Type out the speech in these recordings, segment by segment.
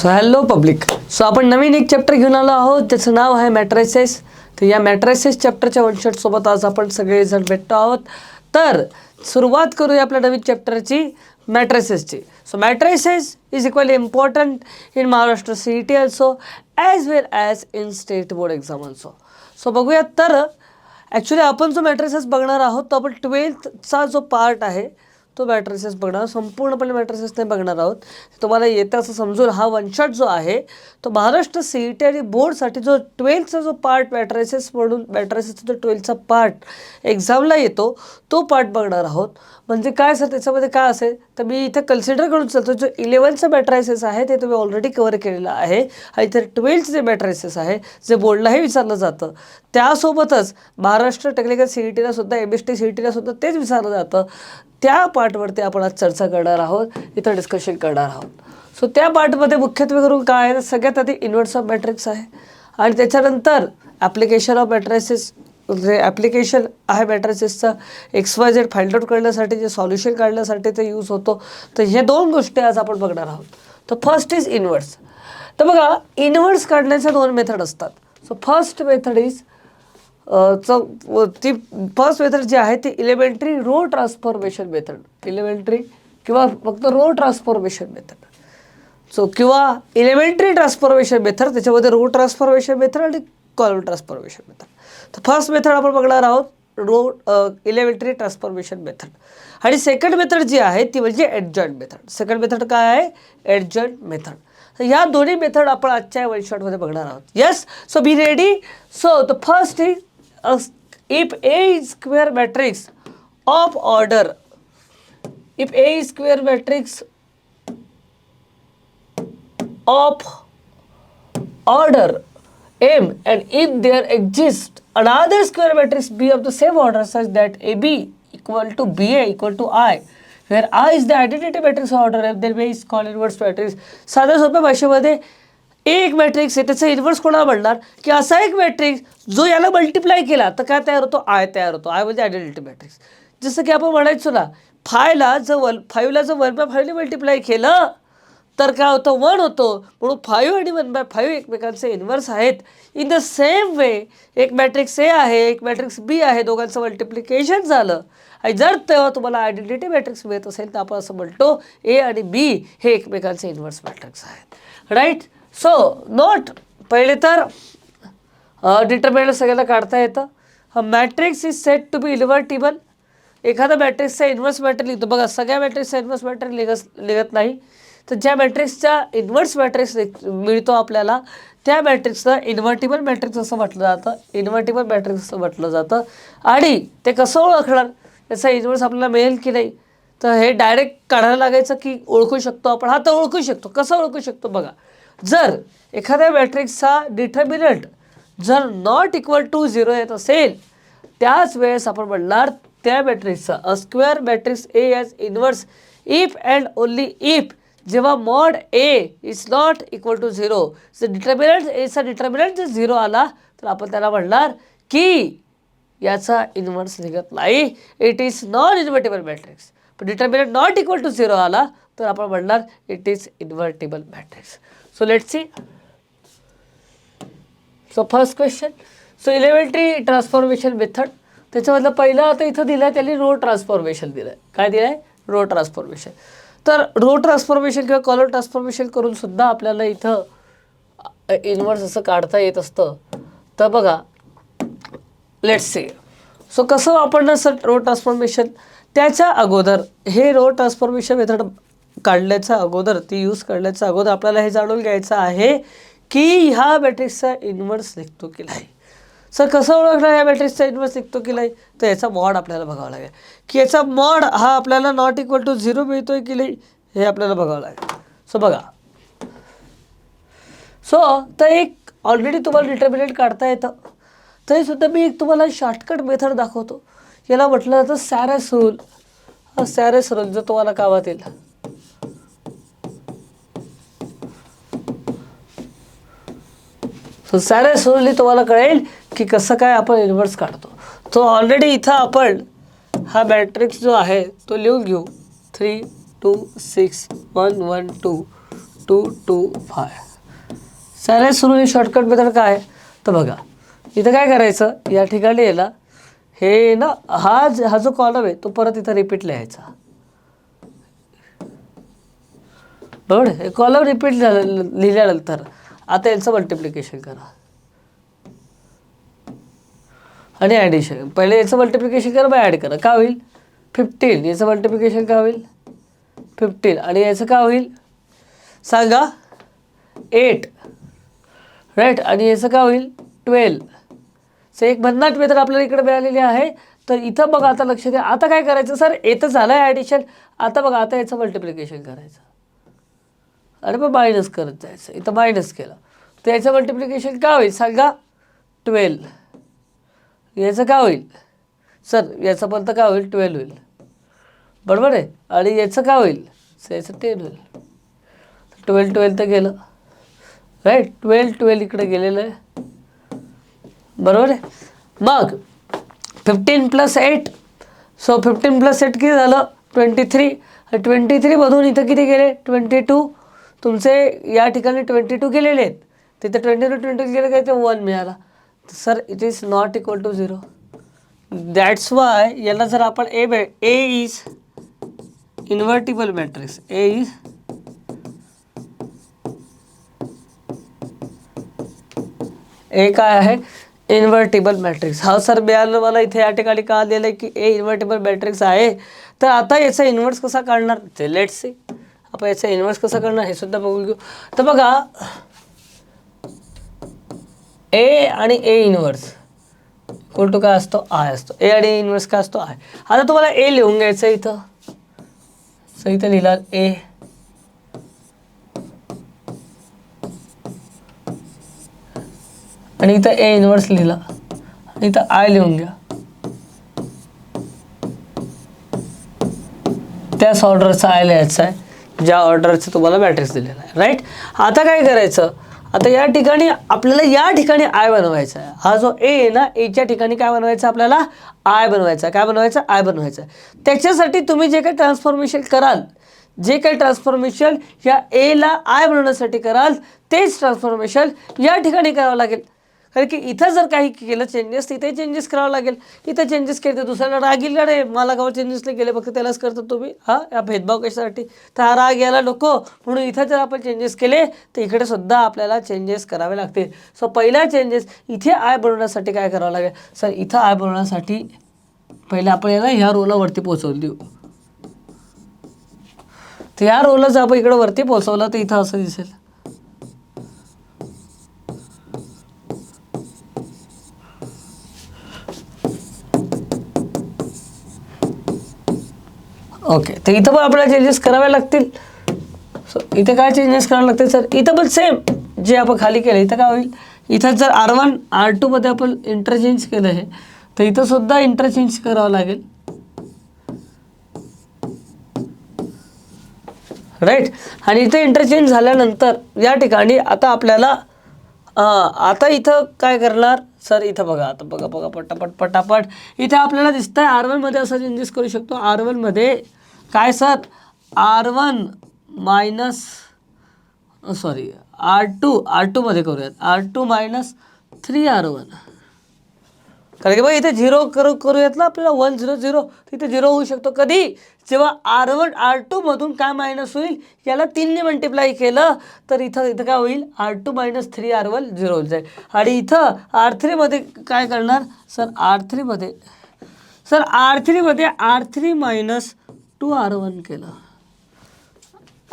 So hello public. So आपण नवीन एक chapter घेऊन आलो आहोत ज्याचं नाव आहे मॅट्रिसेस. तर या मॅट्रिसेस चॅप्टरच्या वन शॉट सोबत आज आपण सगळेजण भेटतो आहोत. तर सुरुवात करूया आपल्या नवीन चॅप्टरची मॅट्रिसेसची. So matrices is equally important in Maharashtra CET also as well as in state board exam also. So बघूया. तर ॲक्च्युली आपण जो मॅट्रिसेस बघणार आहोत तो आपण 12th जो पार्ट आहे तो मॅट्रिसेस बघणार, संपूर्णपणे मॅट्रिसेस नाही बघणार आहोत. तुम्हाला येतं असं समजून हा वन शॉट जो आहे तो महाराष्ट्र CET आणि बोर्डसाठी जो 12th जो पार्ट मॅट्रिसेस म्हणून मॅट्रिसेसचा जो 12th पार्ट एक्झामला येतो तो पार्ट बघणार आहोत. म्हणजे काय सर त्याच्यामध्ये काय असेल तर मी इथे कन्सिडर करून चालतो जो 11th मॅट्रिसेस आहे ते तुम्ही ऑलरेडी कव्हर केलेलं आहे आणि इथे 12th जे मॅट्रिसेस आहे जे बोर्डलाही विचारलं जातं त्यासोबतच महाराष्ट्र टेक्निकल CETला सुद्धा MST CETला सुद्धा तेच विचारलं जातं. त्या पार्टवरती आपण आज चर्चा करणार आहोत, इथं डिस्कशन करणार आहोत. सो त्या पार्टमध्ये मुख्यत्वे करून काय आहे, सगळ्यात आधी इन्व्हर्स ऑफ मॅट्रिक्स आहे आणि त्याच्यानंतर ॲप्लिकेशन ऑफ मॅट्रिसेस, जे ॲप्लिकेशन आहे मॅट्रिसेसचं XYZ फाइंड आउट करण्यासाठी, जे सॉल्युशन काढण्यासाठी ते यूज होतो. तर हे दोन गोष्टी आज आपण बघणार आहोत. तर फर्स्ट इज इन्व्हर्स. तर बघा, इन्व्हर्स काढण्याच्या दोन मेथड असतात. सो फर्स्ट मेथड इज ती फर्स्ट मेथड जी आहे ती elementary row transformation method. Elementary किंवा फक्त रो ट्रान्सफॉर्मेशन मेथड. सो किंवा इलेमेंटरी ट्रान्सफॉर्मेशन मेथड, त्याच्यामध्ये रो ट्रान्सफॉर्मेशन मेथड आणि कॉलम ट्रान्सफॉर्मेशन मेथड. तर फर्स्ट मेथड आपण बघणार आहोत इलेमेंटरी ट्रान्सफॉर्मेशन मेथड. आणि सेकंड मेथड जी आहे ती म्हणजे ॲडजॉइंट मेथड. सेकंड मेथड काय आहे? Adjoint method. तर ह्या दोन्ही मेथड आपण आजच्या वन शॉटमध्ये बघणार आहोत. Yes. So be ready. So the first is if A is square matrix of order, if A is square matrix of order M and if there exists another square matrix B of the same order such that AB equal to BA equal to I, where I is the identity matrix of order M, then B is called inverse matrix. साध्या सोप्या भाषेमध्ये एक matrix आहे त्याचा inverse कोणाला म्हणणार की असा एक मॅट्रिक्स जो याला मल्टिप्लाय केला तर काय तयार होतो? आय तयार होतो. आय म्हणजे आयडेंटिटी मॅट्रिक्स. जसं की आपण म्हणायचो ना, 5ला जर 1/5 मल्टिप्लाय केलं तर काय होतं? 1 होतो. म्हणून 5 आणि 1/5 एकमेकांचे इन्व्हर्स आहेत. इन द सेम वे एक मॅट्रिक्स A आहे, एक मॅट्रिक्स B आहे, दोघांचं मल्टिप्लिकेशन झालं आणि जर तेव्हा तुम्हाला आयडेंटिटी मॅट्रिक्स मिळत असेल तर आपण असं म्हणतो A आणि B हे एकमेकांचे इन्व्हर्स मॅट्रिक्स आहेत. राईट. सो नोट, पहिले तर डिटर्मिनंट सगळ्यांना काढता येतं. Matrix is set to be इन्व्हर्टिबल. एखादा मॅट्रिक्सचा इन्व्हर्स मॅट्रिक्स लिहितो. बघा, सगळ्या मॅट्रिक्सचा इन्व्हर्स मॅट्रिक्स निघत नाही. तर ज्या मॅट्रिक्सचा इन्व्हर्स मॅट्रिक्स मिळतो आपल्याला त्या मॅट्रिक्सला इन्व्हर्टिबल मॅट्रिक्स असं म्हटलं जातं. इन्व्हर्टिबल मॅट्रिक्स असं म्हटलं जातं. आणि ते कसं ओळखणार, याचा इन्व्हर्स आपल्याला मिळेल की नाही? तर हे डायरेक्ट काढायला लागायचं की ओळखू शकतो आपण? हा, तर ओळखू शकतो. कसं ओळखू शकतो? बघा, जर एखाद्या मॅट्रिक्सचा डिटर्मिनंट जर नॉट इक्वल टू 0 येत असेल त्याच वेळेस आपण म्हणणार त्या मॅट्रिक्सचा a square matrix A has inverse if and only if जेव्हा mod A is not equal to 0, जर डिटर्मिनंट Aचा डिटर्मिनंट जर 0 आला तर आपण त्याला म्हणणार की याचा इन्व्हर्स निघत नाही, it is non invertible matrix. पण डिटर्मिनंट नॉट इक्वल टू 0 आला तर आपण म्हणणार it is invertible matrix. So let's see. So first question. So elementary transformation method. त्याच्यामधलं पहिलं आता इथं दिलं आहे त्यांनी रो ट्रान्सफॉर्मेशन दिलं आहे. काय दिलं आहे? Row transformation. तर रो ट्रान्सफॉर्मेशन किंवा कॉलम ट्रान्सफॉर्मेशन करून सुद्धा आपल्याला इथं इन्व्हर्स असं काढता येत असतं. तर बघा, लेट्स सी. सो कसं वापरणार सर रो ट्रान्सफॉर्मेशन? त्याच्या अगोदर हे रो ट्रान्सफॉर्मेशन मेथड काढल्याच्या अगोदर, ती यूज करण्याच्या अगोदर आपल्याला हे जाणून घ्यायचं आहे की ह्या मॅट्रिक्सचा इन्व्हर्स निघतो की नाही. सर कसं ओळखणार ह्या मॅट्रिक्सचा इन्व्हर्स निघतो की नाही? तर याचा मॉड आपल्याला बघावा लागेल की याचा मॉड हा आपल्याला नॉट इक्वल टू 0 मिळतोय की नाही हे आपल्याला बघावं लागेल. सो बघा, सो तर एक ऑलरेडी तुम्हाला डिटर्मिनंट काढता येतं. तरीसुद्धा मी एक तुम्हाला शॉर्टकट मेथड दाखवतो. याला म्हटलं जातं सॅरेस रूल. हा सॅरेस रूल जर तुम्हाला कामात येईल. सो सॅरेस रूलनी तुम्हाला कळेल की कसं काय आपण इन्व्हर्स काढतो. तो ऑलरेडी इथं आपण हा मॅट्रिक्स जो आहे तो लिहून घेऊ. 3 2 6 1 1 2 2 2 5. सारे सुरू शॉर्टकट मेथड काय तर बघा इथं काय करायचं, या ठिकाणी आहे ना हे ना हा जो कॉलम आहे तो परत इथं रिपीट लिहायचा. बरोबर, हे कॉलम रिपीट लिहिल्यानंतर आता यांचं मल्टिप्लिकेशन करा आणि ॲडिशन. पहिले याचं मल्टिप्लिकेशन करा मग ॲड करा. का होईल 15, याचं मल्टिप्लिकेशन का होईल 15 आणि याचं का होईल सांगा 8, राईट, आणि याचं का होईल 12. सो एक भन्नाट मेथड आपल्याला इकडे मिळालेली आहे. तर इथं बघा आता लक्ष द्या, आता काय करायचं सर, येतं झालं आहे ॲडिशन. आता बघा आता याचं मल्टिप्लिकेशन करायचं आणि मग मायनस करत जायचं. इथं मायनस केलं तर याचं मल्टिप्लिकेशन का होईल सांगा 12. याचं का होईल सर, याचं पण तर का होईल 12 होईल. बरोबर आहे, आणि याचं का होईल सर, याचं 10 होईल. 12 12 तर गेलं, राईट, 12 12 इकडे गेलेलं आहे. बरोबर आहे. मग 15 + 8, सो 15 + 8 किती झालं 23. 23मधून इथं किती गेले 22. तुमचे या ठिकाणी 22 गेलेले आहेत, तिथे 22 गेले काय ते 1 मिळाला. Sir it is not equal to 0. That's why याला जर आपण A is invertible matrix, A is काय आहे इन्व्हर्टिबल मॅट्रिक्स. हा सर मिळालं मला इथे या ठिकाणी का दिलं आहे की ए इन्व्हर्टिबल मॅट्रिक्स आहे. तर आता याचा इन्व्हर्स कसा काढणार ते लेट्स सी. आपण याचा इन्व्हर्स कसा करणार हे सुद्धा बघून घेऊ. तर बघा ए आणि ए इन्व्हर्स इक्वल टू काय असतो आय असतो. ए आणि ए इन्व्हर्स काय असतो आय. आता तुम्हाला ए लिहून घ्यायचं इथं, सो इथं लिहिला ए आणि इथं ए इन्व्हर्स लिहिला आणि इथं आय लिहून घ्या. त्याच ऑर्डरचा आय लिहायचा आहे ज्या ऑर्डरचं तुम्हाला मॅट्रिक्स दिलेला आहे, राईट. आता काय करायचं, आता या ठिकाणी आपल्याला या ठिकाणी आय बनवायचा आहे. हा जो ए आहे ना, एच्या ठिकाणी काय बनवायचं आपल्याला आय बनवायचा. काय बनवायचं आय बनवायचं. त्याच्यासाठी तुम्ही जे काही ट्रान्सफॉर्मेशन कराल, जे काही ट्रान्सफॉर्मेशन या एला आय बनवण्यासाठी कराल तेच ट्रान्सफॉर्मेशन या ठिकाणी करावं लागेल. कारण की इथं जर काही केलं चेंजेस तिथे चेंजेस करावं लागेल. इथं चेंजेस केले तर दुसऱ्याला राग येईल का रे, मला गाव चेंजेस नाही केले फक्त त्यालाच करतो तुम्ही, हा या भेदभाव कशासाठी. तर हा राग यायला नको म्हणून इथं जर आपण चेंजेस केले तर इकडे सुद्धा आपल्याला चेंजेस करावे लागतील. सो पहिला चेंजेस इथे आय बनवण्यासाठी काय करावं लागेल सर, इथं आय बनवण्यासाठी पहिले आपण याला ह्या रोला वरती पोहोचवून देऊ. तर या रोला जर आपण इकडे वरती पोहोचवलं तर इथं असं दिसेल. ओके, तर इथं पण आपल्याला चेंजेस करावे लागतील. सो इथे काय चेंजेस करावे लागतील सर, इथं पण सेम जे आपण खाली केलं इथं काय होईल, इथं जर R1 R2 मध्ये आपण इंटरचेंज केलं आहे तर इथं सुद्धा इंटरचेंज करावं लागेल, राईट. आणि इथे इंटरचेंज झाल्यानंतर या ठिकाणी आता आपल्याला आता इथं काय करणार सर, इथं बघा आता बघा पटापट इथे आपल्याला दिसतंय R1 मध्ये असं चेंजेस करू शकतो. R1 मध्ये काय sir, R1 minus sorry R2 मध्ये करूयात, R2 मायनस 3R1. कारण की बघा इथे 0 करूयात ना आपल्याला 1 0 0, तिथे 0 होऊ शकतो कधी, जेव्हा R1 R2 मधून काय मायनस होईल, याला 3ने मल्टिप्लाय केलं तर इथं काय होईल R2 मायनस 3R1 0 होईल जाईल. आणि इथं R3 मध्ये काय करणार सर, R3 मध्ये R3 मायनस 2R1 केलं,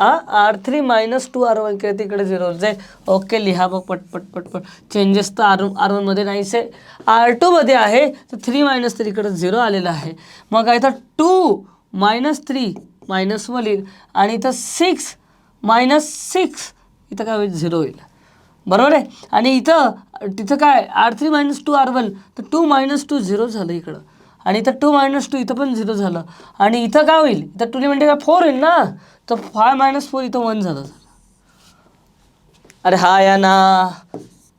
R3 मायनस 2R1 केलं तिकडे 0 जाईल. ओके, लिहा मग पट चेंजेस तर R1 मध्ये नाहीच आहे, R2 मध्ये आहे तर 3 मायनस 3 इकडे 0 आलेला आहे. मग इथं 2 मायनस 3 मायनस 1 येईल आणि इथं 6 मायनस 6 इथं काय होईल 0 होईल, बरोबर आहे. आणि तिथं काय R3 मायनस 2R1 तर 2 मायनस 2 0 झालं इकडं, आणि इथं 2 मायनस 2 इथं पण 0 झालं. आणि इथं काय होईल, इथं 2 म्हणजे काय 4 होईल ना, तर 5 मायनस 4 इथं 1 झालं. अरे हा या ना,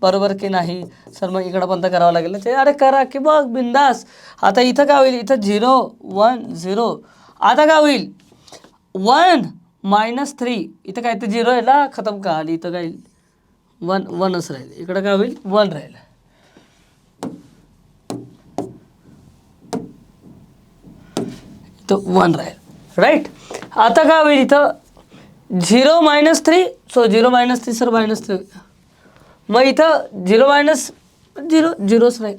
बरोबर की नाही सर, मग इकडं पण तर करावं लागेल ना. अरे करा की बघ बिंदास. आता इथं काय होईल, इथं 0 1 0. आता काय होईल 1 -3 इथं काय तर 0 आहे ना, खतम का आली, इथं काय 1च राहील, इकडं काय होईल 1 राहील. इथं 1 राहील, राईट. आता काय होईल इथं 0 -3, सो 0 -3 सर -3. मग इथं 0 -0 0च राहील.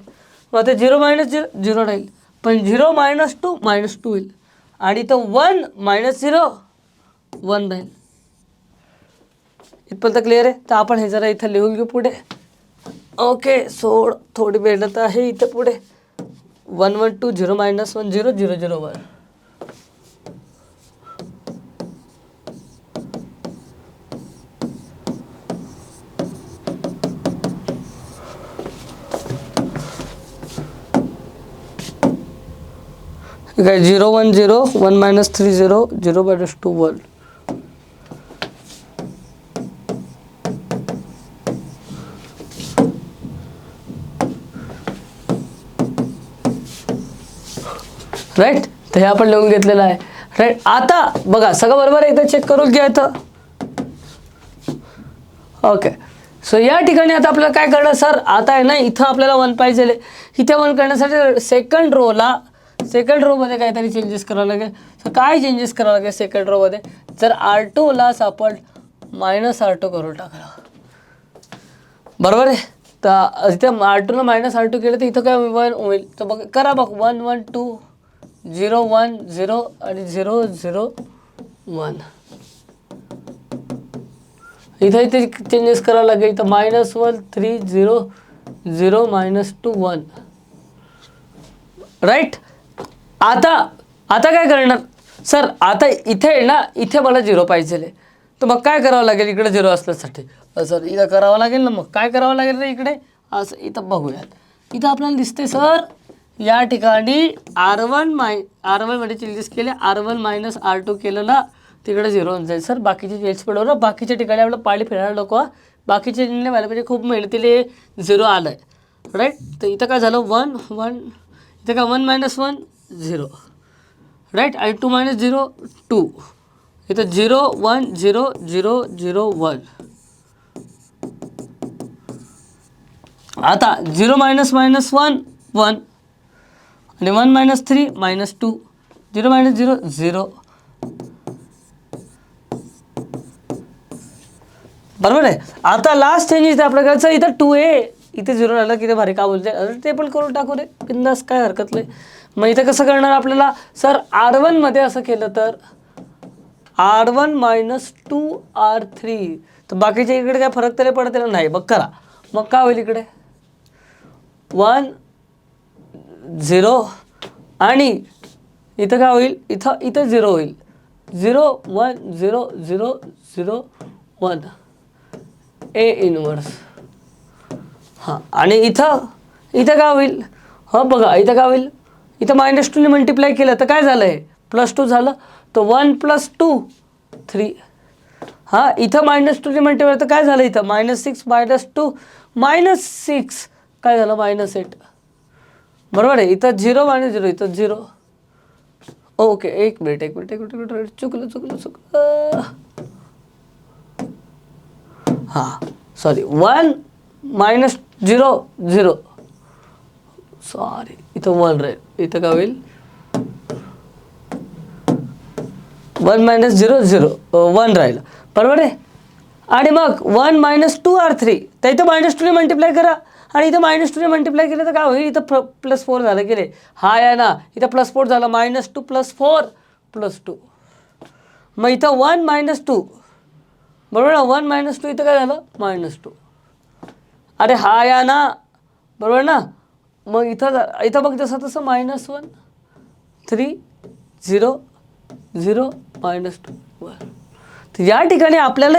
मग आता 0 -0 0 राहील, पण 0 -2 -2 होईल, आणि इथं 1 -0 1 राहील. इथपर्यंत क्लिअर आहे. तर आपण हे जरा इथं लिहून घेऊ पुढे. ओके, थोडी मेहनत आहे इथं पुढे. 1 1 2 0 -1 0 0 0 1. काय 0 1 0 1 -3 0 0 -2 1. राईट. तर हे आपण लिहून घेतलेलं आहे. राईट. आता बघा सगळं बरोबर आहे, एकदा चेक करून घ्या इथं. ओके, सो या ठिकाणी आता आपल्याला काय करणार सर, आता आहे ना इथं आपल्याला 1 पाहिजे. इथे 1 करण्यासाठी सेकंड रोमध्ये काहीतरी चेंजेस करावं लागेल. तर काय चेंजेस करावं लागेल सेकंड रोमध्ये, जर R2ला आपण -R2 करून टाकलं, बरोबर आहे. तर इथे R2ला -R2 केलं तर इथं काय 1 होईल. तर बघ करा, बघ 1 1 2 0 1 0 आणि 0 0 1. इथे चेंजेस करावं लागेल. इथं -1 3 0 0 -2 1. राईट. आता काय करणार सर, आता इथे आहे ना, इथे मला 0 पाहिजे. तर मग काय करावं लागेल इकडे 0 असल्यासाठी, सर इथं करावं लागेल ना. मग काय करावं लागेल रे इकडे, असं इथं बघूयात. इथं आपल्याला दिसते सर या ठिकाणी R1 मध्ये चेंजेस केले, R1 -R2 केलं ना, तिकडे 0 होऊन जाईल सर. बाकीचे चेंज पडव ना, बाकीच्या ठिकाणी आपलं पाळी फिरायला नको. बाकीचे व्हायला पाहिजे, खूप मेहनतीले 0 आलं आहे. राईट. तर इथं काय झालं 1 1, इथं काय 1 -1 0, राईट. आणि 2 -0 2, इथं 0 1 0 0 0 1. आता 0 -1 1 आणि 1 -3 -2, 0 -0 0. बरोबर आहे. आता लास्ट चेंज इथे आपल्या करायचं, इथं 2a, इथे 0 राहिलं किती भारी, का बोलते ते पण करून टाकू रे बिंदास, काय हरकत नाही. मग इथं कसं करणार आपल्याला सर, R1 मध्ये असं केलं तर R1 -2 R3, तर बाकीच्या इकडे काय फरक तरी पडत नाही. बघ करा, मग काय होईल इकडे 1 0, आणि इथं काय होईल, इथं 0 होईल, 0 1 0 0 0 1 A इनवर्स. हां, आणि इथं काय होईल, हां बघा इथं काय होईल, इथं -2ने मल्टिप्लाय केलं तर काय झालं, आहे +2 झालं. तर 1 + 2 3. हां, इथं -2ने मल्टिप्लाय तर काय झालं, इथं -6 -2 -6 काय झालं -8. बरोबर आहे. इथं 0 -0 इथं 0. ओके, एक मिनिट चुकलं. हां सॉरी, 1 -0 0, सॉरी इथं 1 राहील, इथं काय होईल 1 -0 0 1 राहिलं, बरोबर आहे. आणि मग 1 -2 R3, तर इथं -2ने मल्टिप्लाय करा, आणि इथं -2ने मल्टिप्लाय केलं तर काय होईल, इथं +4 झालं गेले. हा आहे ना, इथं +4 झालं, -2 + 4 + 2. मग इथं 1 -2, बरोबर ना, 1 -2 इथं काय झालं -2. अरे हा या ना, बरोबर ना. मग इथं बघ जसं तसं -1 3 0 0 -2 1. तर या ठिकाणी आपल्याला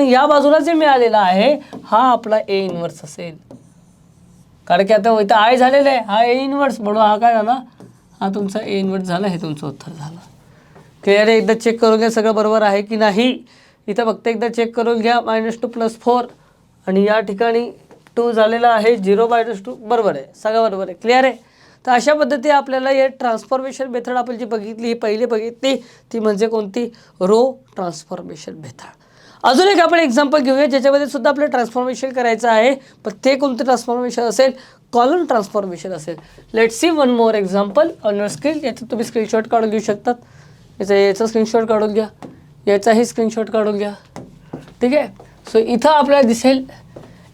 या बाजूला जे मिळालेलं आहे, हा आपला A इनवर्स असेल. कारण की आता इथं I झालेलं आहे, हा A इनवर्स, म्हणून हा काय झाला, हा तुमचा A इनवर्स झाला, हे तुमचं उत्तर झालं. क्लिअर आहे. एकदा चेक करून घ्या सगळं बरोबर आहे की नाही. इथं फक्त एकदा चेक करून घ्या, -2 + 4, आणि या ठिकाणी 2 झालेला आहे, 0 -2 बरोबर आहे, सगळं बरोबर आहे. क्लिअर आहे. तर अशा पद्धती आपल्याला हे ट्रान्सफॉर्मेशन मेथड आपण जी बघितली, ही पहिली बघितली ती म्हणजे कोणती, रो ट्रान्सफॉर्मेशन मेथड. अजून एक आपण एक्झाम्पल घेऊया ज्याच्यामध्ये सुद्धा आपलं ट्रान्सफॉर्मेशन करायचं आहे, पण ते कोणतं ट्रान्सफॉर्मेशन असेल, कॉलम ट्रान्सफॉर्मेशन असेल. Let's see one more example on your screen. याचं तुम्ही स्क्रीनशॉट काढून घेऊ शकतात. याचा स्क्रीनशॉट काढून घ्या, याचाही स्क्रीनशॉट काढून घ्या. ठीक आहे. सो इथं आपल्याला दिसेल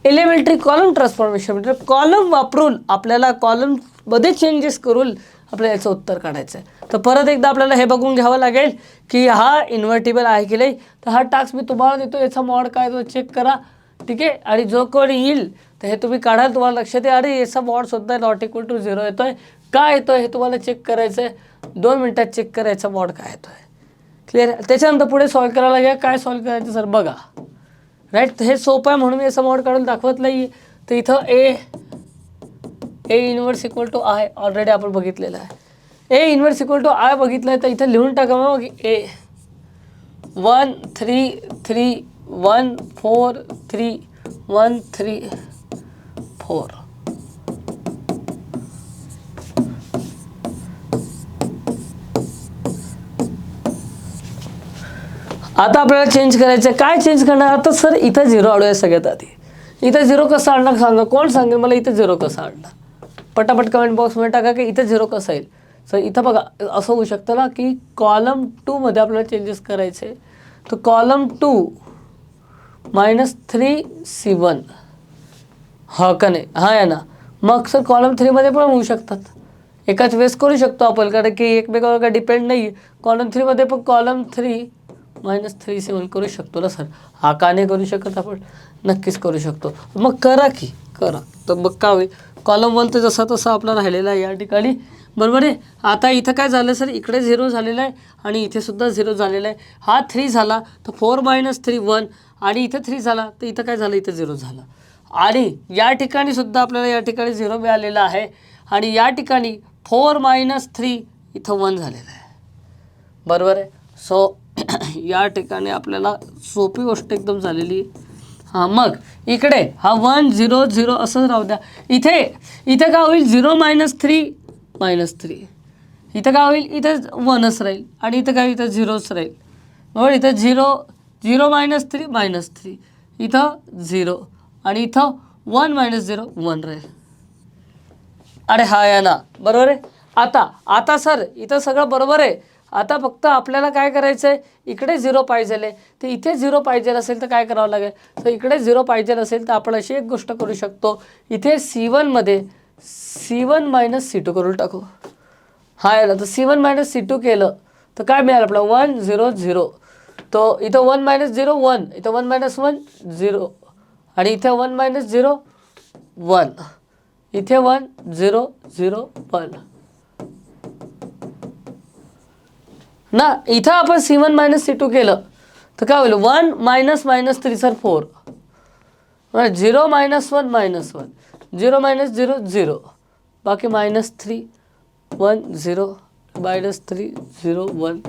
एलिमेंटरी कॉलम ट्रान्सफॉर्मेशन, म्हणजे कॉलम वापरून आपल्याला कॉलममध्ये चेंजेस करून आपल्याला याचं उत्तर काढायचं आहे. तर परत एकदा आपल्याला हे बघून घ्यावं लागेल की हा इन्व्हर्टिबल आहे की नाही. तर हा टास्क मी तुम्हाला देतो, याचा मॉड काय तो चेक करा. ठीक आहे. आणि जो कोणी येईल तर हे तुम्ही काढाल, तुम्हाला लक्षात आहे अरे याचा मॉड सुद्धा नॉट इक्वल टू 0 येतोय. काय येतोय हे तुम्हाला चेक करायचं आहे. 2 मिनिटात चेक करायचा मॉड काय येतोय. क्लिअर. त्याच्यानंतर पुढे सॉल्व करायला घ्या. काय सॉल्व करायचं सर बघा. राईट. हे सोपं आहे म्हणून मी याचा मॉड काढून दाखवत नाही. तर इथं A inverse equal to I already आपण बघितलेलं आहे. A inverse equal to I बघितलं आहे तर इथं लिहून टाका मग ए 1 3 3 1 4 3 1 3 4. आता आपल्याला चेंज करायचं. काय चेंज करणार आता सर, इथं 0 आणूया सगळ्यात आधी. इथं 0 कसं आणणार सांगा, कोण सांगेल मला इथं 0 कसं आणणार. पटापट कमेंट बॉक्समध्ये टाका की इथं 0 कसं येईल. सर इथं बघा असं होऊ शकतं ना की कॉलम 2 मध्ये आपल्याला चेंजेस करायचे. तर कॉलम 2 -3C1 हा का नाही, हा आहे ना. मग सर कॉलम 3 मध्ये पण होऊ शकतात. एकाच वेळेस करू शकतो आपण, कारण की एकमेकावर काय डिपेंड नाही. कॉलम 3 मध्ये पण कॉलम 3 -3C1 करू शकतो ना सर. हा का नाही करू शकत आपण, नक्कीच करू शकतो. मग करा की करा. तर मग काय होईल, कॉलम 1 तर जसा तसा आपला राहिलेला आहे या ठिकाणी. बरोबर आहे. आता इथं काय झालं सर, इकडे 0 झालेला आहे आणि इथे सुद्धा 0 झालेला आहे. हा 3 झाला तर 4 - 3 1 आणि इथं 3 झाला तर इथं काय झालं, इथं 0 झालं. आणि या ठिकाणी सुद्धा आपल्याला या ठिकाणी 0 मिळालेला आहे आणि या ठिकाणी 4 - 3 इथं 1 झालेलं आहे. बरोबर आहे. सो या ठिकाणी आपल्याला सोपी गोष्ट एकदम झालेली. हां मग इकडे हा 1 0 0 असंच राहू द्या. इथे काय होईल, 0 - 3 -3. इथं काय होईल, इथं 1च राहील आणि इथं काय, इथं 0च राहील. बरोबर. इथं 0 0 - 3 -3, इथं 0 आणि इथं 1 - 0 1 राहील. अरे हा या ना. बरोबर आहे. आता सर इथं सगळं बरोबर आहे. आता फक्त आपल्याला काय करायचं आहे, इकडे 0 पाहिजे आहे तर इथे 0 पाहिजे असेल तर काय करावं लागेल. तर इकडे 0 पाहिजे असेल तर आपण अशी एक गोष्ट करू शकतो, इथे C1 मध्ये C1 - C2 करून टाकू. हा आहे ना. तर C1 - C2 केलं तर काय मिळालं आपलं, 1 0 0. तो इथं 1 - 0 1, इथं 1 - 1 0 आणि इथे 1 - 0 1, इथे 1 0 0 1 ना. इथं आपण C1 - C2 केलं तर काय होईल, 1 - -3 सर 4, 0 - 1 -1 0 - 0 0, बाकी -3 1 0 -3 0 1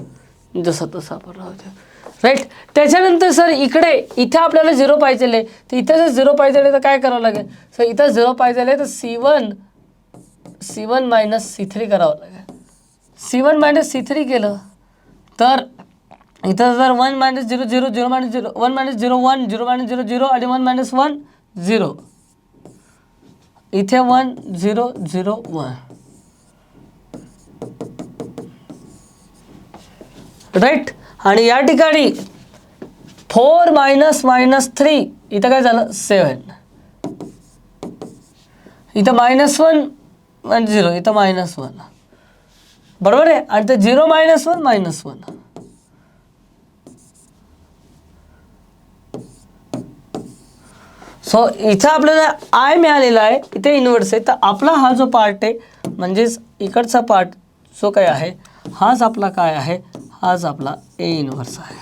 जसं तसं आपण राहतो. राईट. त्याच्यानंतर सर इथे आपल्याला 0 पाहिजे आहे तर इथे जर 0 पाहिजे आहे तर काय करावं लागेल. सर इथं 0 पाहिजे आहे तर C1 - C3 करावं लागेल. C1 - C3 केलं तर इथं जर 1 - 0 0 0 - 0 1 - 0 1 0 - 0 0 आणि 1 - 1 0, इथे 1 0 0 1. राईट. आणि या ठिकाणी 4 - -3 इथं काय झालं 7, इथं -1 आणि 0 इथं -1. बरोबर आहे. आणि ते 0 - 1 -1. सो इथं आपल्याला आय मिळालेला आहे, इथे इन्व्हर्स आहे. तर आपला हा जो पार्ट आहे म्हणजेच इकडचा पार्ट जो काय आहे हाच आपला काय आहे, हाच आपला ए इन्व्हर्स आहे.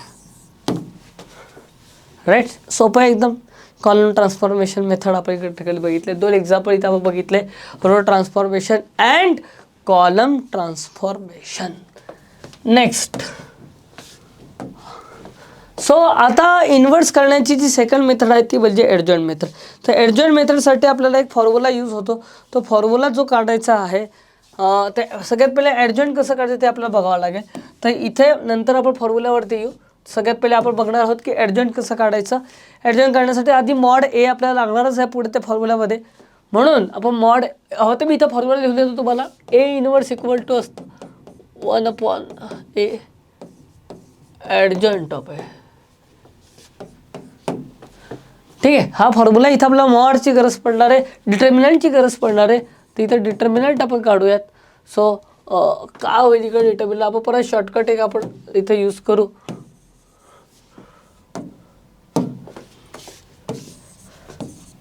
राईट. सोपं आहे एकदम. कॉलम ट्रान्सफॉर्मेशन मेथड आपण इकडे ठिकाणी बघितले. 2 एक्झाम्पल इथं आपण बघितले, row transformation and column transformation. Next. So आता इन्व्हर्स करण्याची जी सेकंड मेथड आहे ती म्हणजे ॲडजॉइंट मेथड. तर ॲडजॉइंट मेथडसाठी आपल्याला एक फॉर्म्युला यूज होतो. तो फॉर्म्युला जो काढायचा आहे ते सगळ्यात पहिले ॲडजॉइंट कसं काढायचं ते आपल्याला बघावं लागेल. तर इथे नंतर आपण फॉर्म्युल्यावरती येऊ. सगळ्यात पहिले आपण बघणार आहोत की ॲडजॉइंट कसं काढायचं. ॲडजॉइंट काढण्यासाठी आधी मॉड ए आपल्याला लागणारच आहे पुढे त्या फॉर्म्युल्यामध्ये. म्हणून आपण मॉड हवं तर मी इथं फॉर्म्युला लिहून देतो तुम्हाला. ए इनवर्स इक्वल टू असतं 1/a ॲडजॉइंट ऑफ ए. ठीक आहे. हा फॉर्म्युला इथं आपल्याला मॉडची गरज पडणार आहे, डिटर्मिनंटची गरज पडणार आहे. तर इथं डिटर्मिनंट आपण काढूयात. सो काय होईल इकडे डिटर्मिनंट आपण परत शॉर्टकट एक आपण इथं यूज करू.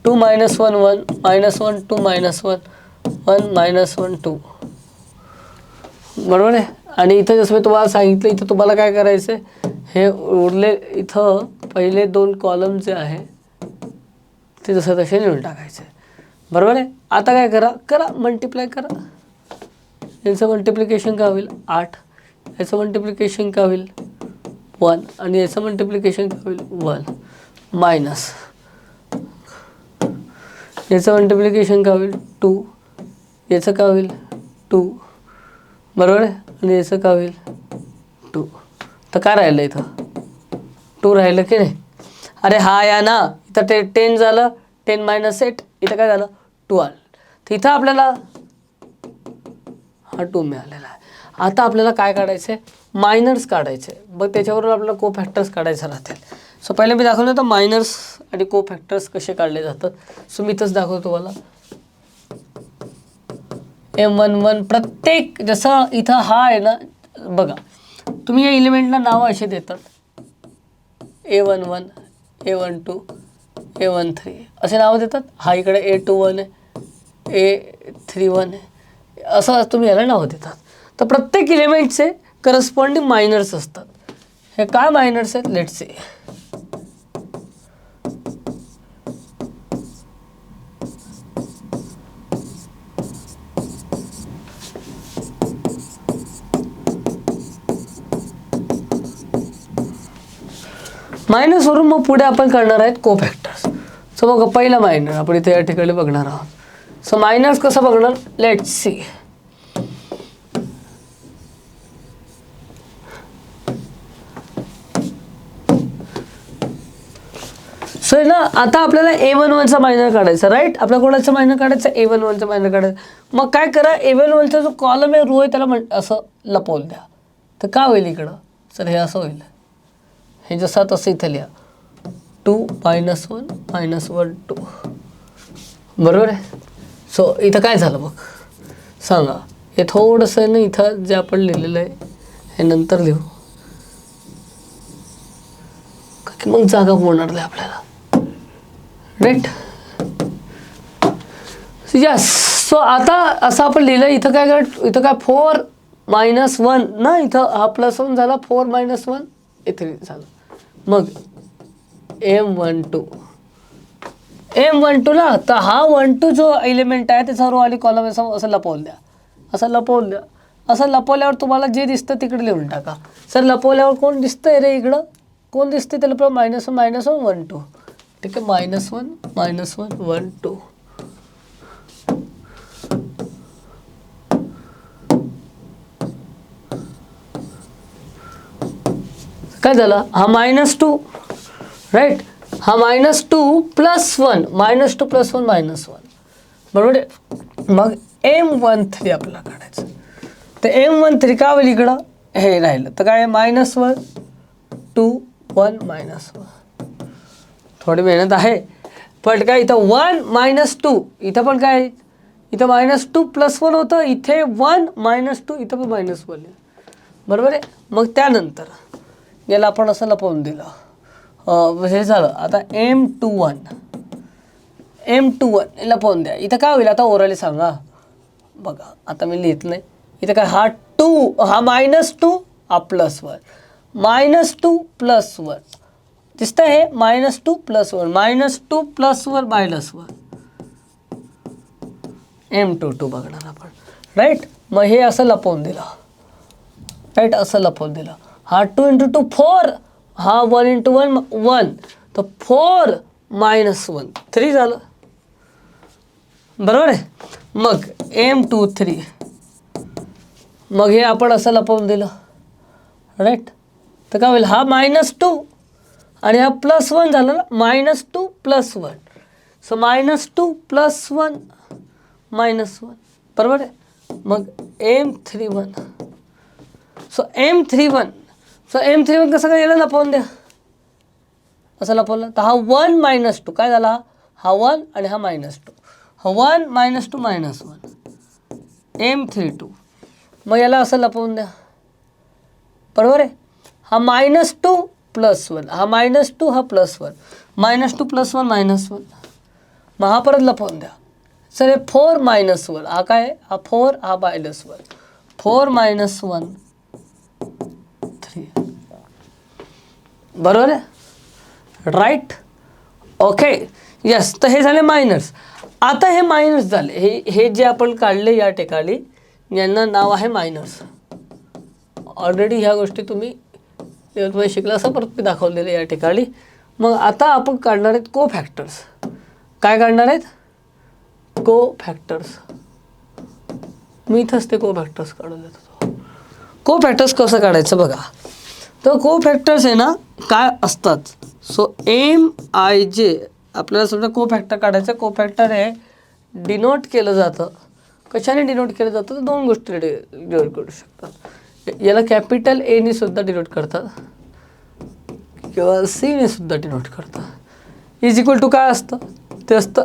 टू -1 1 -1 2 -1 1 -1 2 बरोबर आहे. आणि इथं जसं मी तुम्हाला सांगितलं इथं तुम्हाला काय करायचं आहे, हे उरले इथं पहिले 2 कॉलम जे आहे ते जसं तसे लिहून टाकायचे. बरोबर आहे. आता काय करा मल्टिप्लाय करा. याचं मल्टिप्लिकेशन काय होईल 8, याचं मल्टिप्लिकेशन काय होईल 1 आणि याचं मल्टिप्लिकेशन काय होईल 1 मायनस याचं मल्टिप्लिकेशन काय होईल 2, याचं काय होईल 2 बरोबर आहे. आणि याचं काय होईल 2. तर काय राहिलं इथं 2 राहिलं की नाही. अरे हा या ना इथं 10 झालं, 10 - 8 इथं काय झालं 12. तर इथं आपल्याला हा 2 मिळालेला आहे. आता आपल्याला काय काढायचं आहे, मायनर्स काढायचे. मग त्याच्यावरून आपल्याला को फॅक्टर्स काढायचे राहतील. सो पहिले मी दाखवलं होतं मायनर्स आणि को फॅक्टर्स कसे काढले जातात. सो मी इथंच दाखवतो तुम्हाला. M11 प्रत्येक जसं इथं हा आहे ना बघा, तुम्ही या इलिमेंटला नावं असे देतात A11 A12 A13 असे नावं देतात. हा इकडे A21 आहे, A31 आहे, असं तुम्ही याला नावं देतात. तर प्रत्येक इलिमेंटचे करस्पॉन्डिंग मायनर्स असतात. हे काय मायनर्स आहेत लेट्स सी. मायनस वरून मग पुढे आपण करणार आहेत को फॅक्टर्स. सो मग पहिला मायनर आपण इथे या ठिकाणी बघणार आहोत. सो मायनर्स कसं बघणार लेट्स सी. सो ना आता आपल्याला A11चा मायनर काढायचा राईट. आपल्या कोणाचा मायनर काढायचा A11चा मायनर काढायचा. मग काय करा A11चा जो कॉलम आहे रो आहे त्याला असं लपवून द्या. तर काय होईल इकडं सर हे असं होईल. हे जसं तसं इथं लिहा 2 -1 -1 2 बरोबर आहे. सो इथं काय झालं मग सांगा. हे थोडंसं आहे ना इथं जे आपण लिहिलेलं आहे हे नंतर लिहू का की मग जागा होणार नाही आपल्याला राईट. यस. सो आता असं आपण लिहिलं इथं काय 4 -1 ना इथं हा +1 झाला 4 - 1 इथे झालं. मग M12 ना तर हा 1 2 जो एलिमेंट आहे त्याचा रो आणि कॉलम असं लपवून द्या. असं लपवल्यावर तुम्हाला जे दिसतं तिकडे लिहून टाका. सर लपवल्यावर कोण दिसतंय रे इकडं कोण दिसते त्याला -1 -1 1 2 ठीक आहे. -1 -1 1 2 काय झालं हा -2 राईट. हा -2 +1 -2 +1 -1 बरोबर आहे. मग M13 आपल्याला काढायचं. तर M13 का होईल इकडं हे राहिलं तर काय -1 2 1 -1 थोडी मेहनत आहे पण काय इथं 1 -2 इथं पण काय इथं -2 +1 होतं इथे 1 -2 इथं पण -1 बरोबर आहे. मग त्यानंतर याला आपण असं लपवून दिलं हे झालं. आता M21 लपवून द्या. इथं काय होईल आता ओरली सांगा बघा. आता मी लिहित नाही इथं काय हा 2 हा -2 हा +1 -2 +1 दिसतं हे -2 +1 -2 +1 -1 M22 बघणार आपण राईट. मग हे असं लपवून दिलं राईट. असं लपवून दिलं. हा 2 × 2 4 हा 1 × 1 1 तर 4 -1 3 झालं बरोबर आहे. मग M23 मग हे आपण असं लपवून दिलं, राईट. तर काय होईल, हा -2 आणि हा +1 झाला ना, -2 +1. सो -2 +1 -1, बरोबर आहे. मग M31. सो M31 कसं काय याला लपवून द्या, असं लपवलं तर हा 1 -2 काय झाला, हा 1 आणि हा -2, हा 1 -2 -1 M32. मग याला असं लपवून द्या, बरोबर आहे. हा -2 +1, हा -2 हा +1, -2 +1 -1. मग हा परत लपवून द्या. सर हे 4 -1, हा काय, हा 4 हा -1, 4 -1 3, बरोबर आहे, राईट. Okay, yes. तर हे झाले मायनर्स. आता हे मायनर्स झाले, हे जे आपण काढले या ठिकाणी, यांना नाव आहे मायनर्स. ऑलरेडी ह्या गोष्टी तुम्ही शिकला असं परत मी दाखवलेलं या ठिकाणी. मग आता आपण काढणार आहेत को फॅक्टर्स. काय काढणार आहेत, को फॅक्टर्स. मी इथंच ते को फॅक्टर्स काढून देतो. को फॅक्टर्स कसं काढायचं बघा. तर को फॅक्टर्स आहे ना काय असतात. सो MIJ आपल्याला समजा को फॅक्टर काढायचं. को फॅक्टर हे डिनोट केलं जातं. कशाने डिनोट केलं जातं, तर दोन गोष्टी डिनोट करू शकतात. याला कॅपिटल A ने सुद्धा डिनोट करतात किंवा C ने सुद्धा डिनोट करतात. इज इक्वल टू काय असतं, ते असतं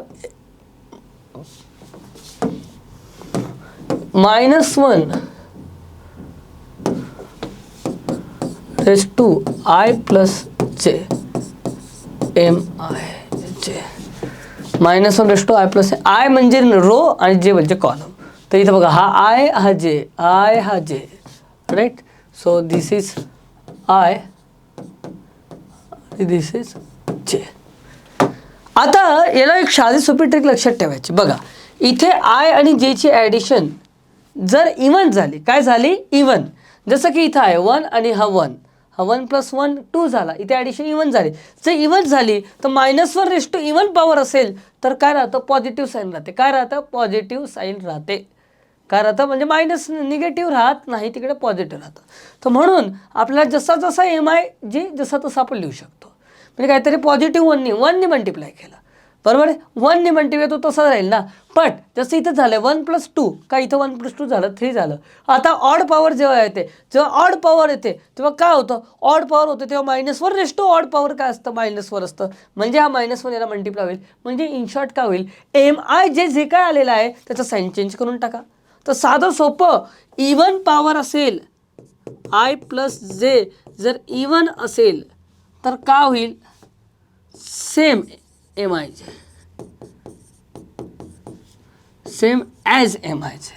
-1 raised to I plus J MIJ. -1 raised to I plus J. I म्हणजे रो आणि J म्हणजे कॉलम. तर इथं बघा, हा I हा J, I हा J, right. So this is I, this is J. आता याला एक साधी सोपी ट्रिक लक्षात ठेवायची बघा. इथे I आणि J ची ॲडिशन जर इवन झाली, काय झाली, इवन. जसं की इथं आहे 1 आणि हा 1, हा 1 + 1 2 झाला. इथे ॲडिशन इवन झाली. जर इवन झाली तर -1 रेस टू इवन पॉवर असेल तर काय राहतं, पॉझिटिव्ह साईन राहते. काय राहतं, पॉझिटिव्ह साईन राहते. काय राहतं म्हणजे मायनस, निगेटिव्ह राहत नाही, तिकडे पॉझिटिव्ह राहतं. तर म्हणून आपल्याला जसा जसा MIJ जसा तसा आपण लिहू शकतो. म्हणजे काहीतरी पॉझिटिव्ह 1ने मल्टिप्लाय केलं, बरोबर आहे. 1ने मल्टिप्लाय तो तसा राहील ना. पण जसं इथं झालं 1 + 2, का इथं 1 + 2 झालं 3 झालं. आता ऑड पॉवर जेव्हा येते, जेव्हा ऑड पॉवर येते तेव्हा काय होतं, ऑड पॉवर होते तेव्हा -1 रेस टू ऑड पॉवर काय असतं, -1 असतं. म्हणजे हा -1 याला मल्टिप्लाय होईल. म्हणजे इन शॉर्ट काय होईल, MIJ जे काय आलेलं आहे त्याचं साईन चेंज करून टाका. तर साधं सोपं, इवन पॉवर असेल I + J जर इवन असेल तर काय होईल, same MIJ, same as MIJ.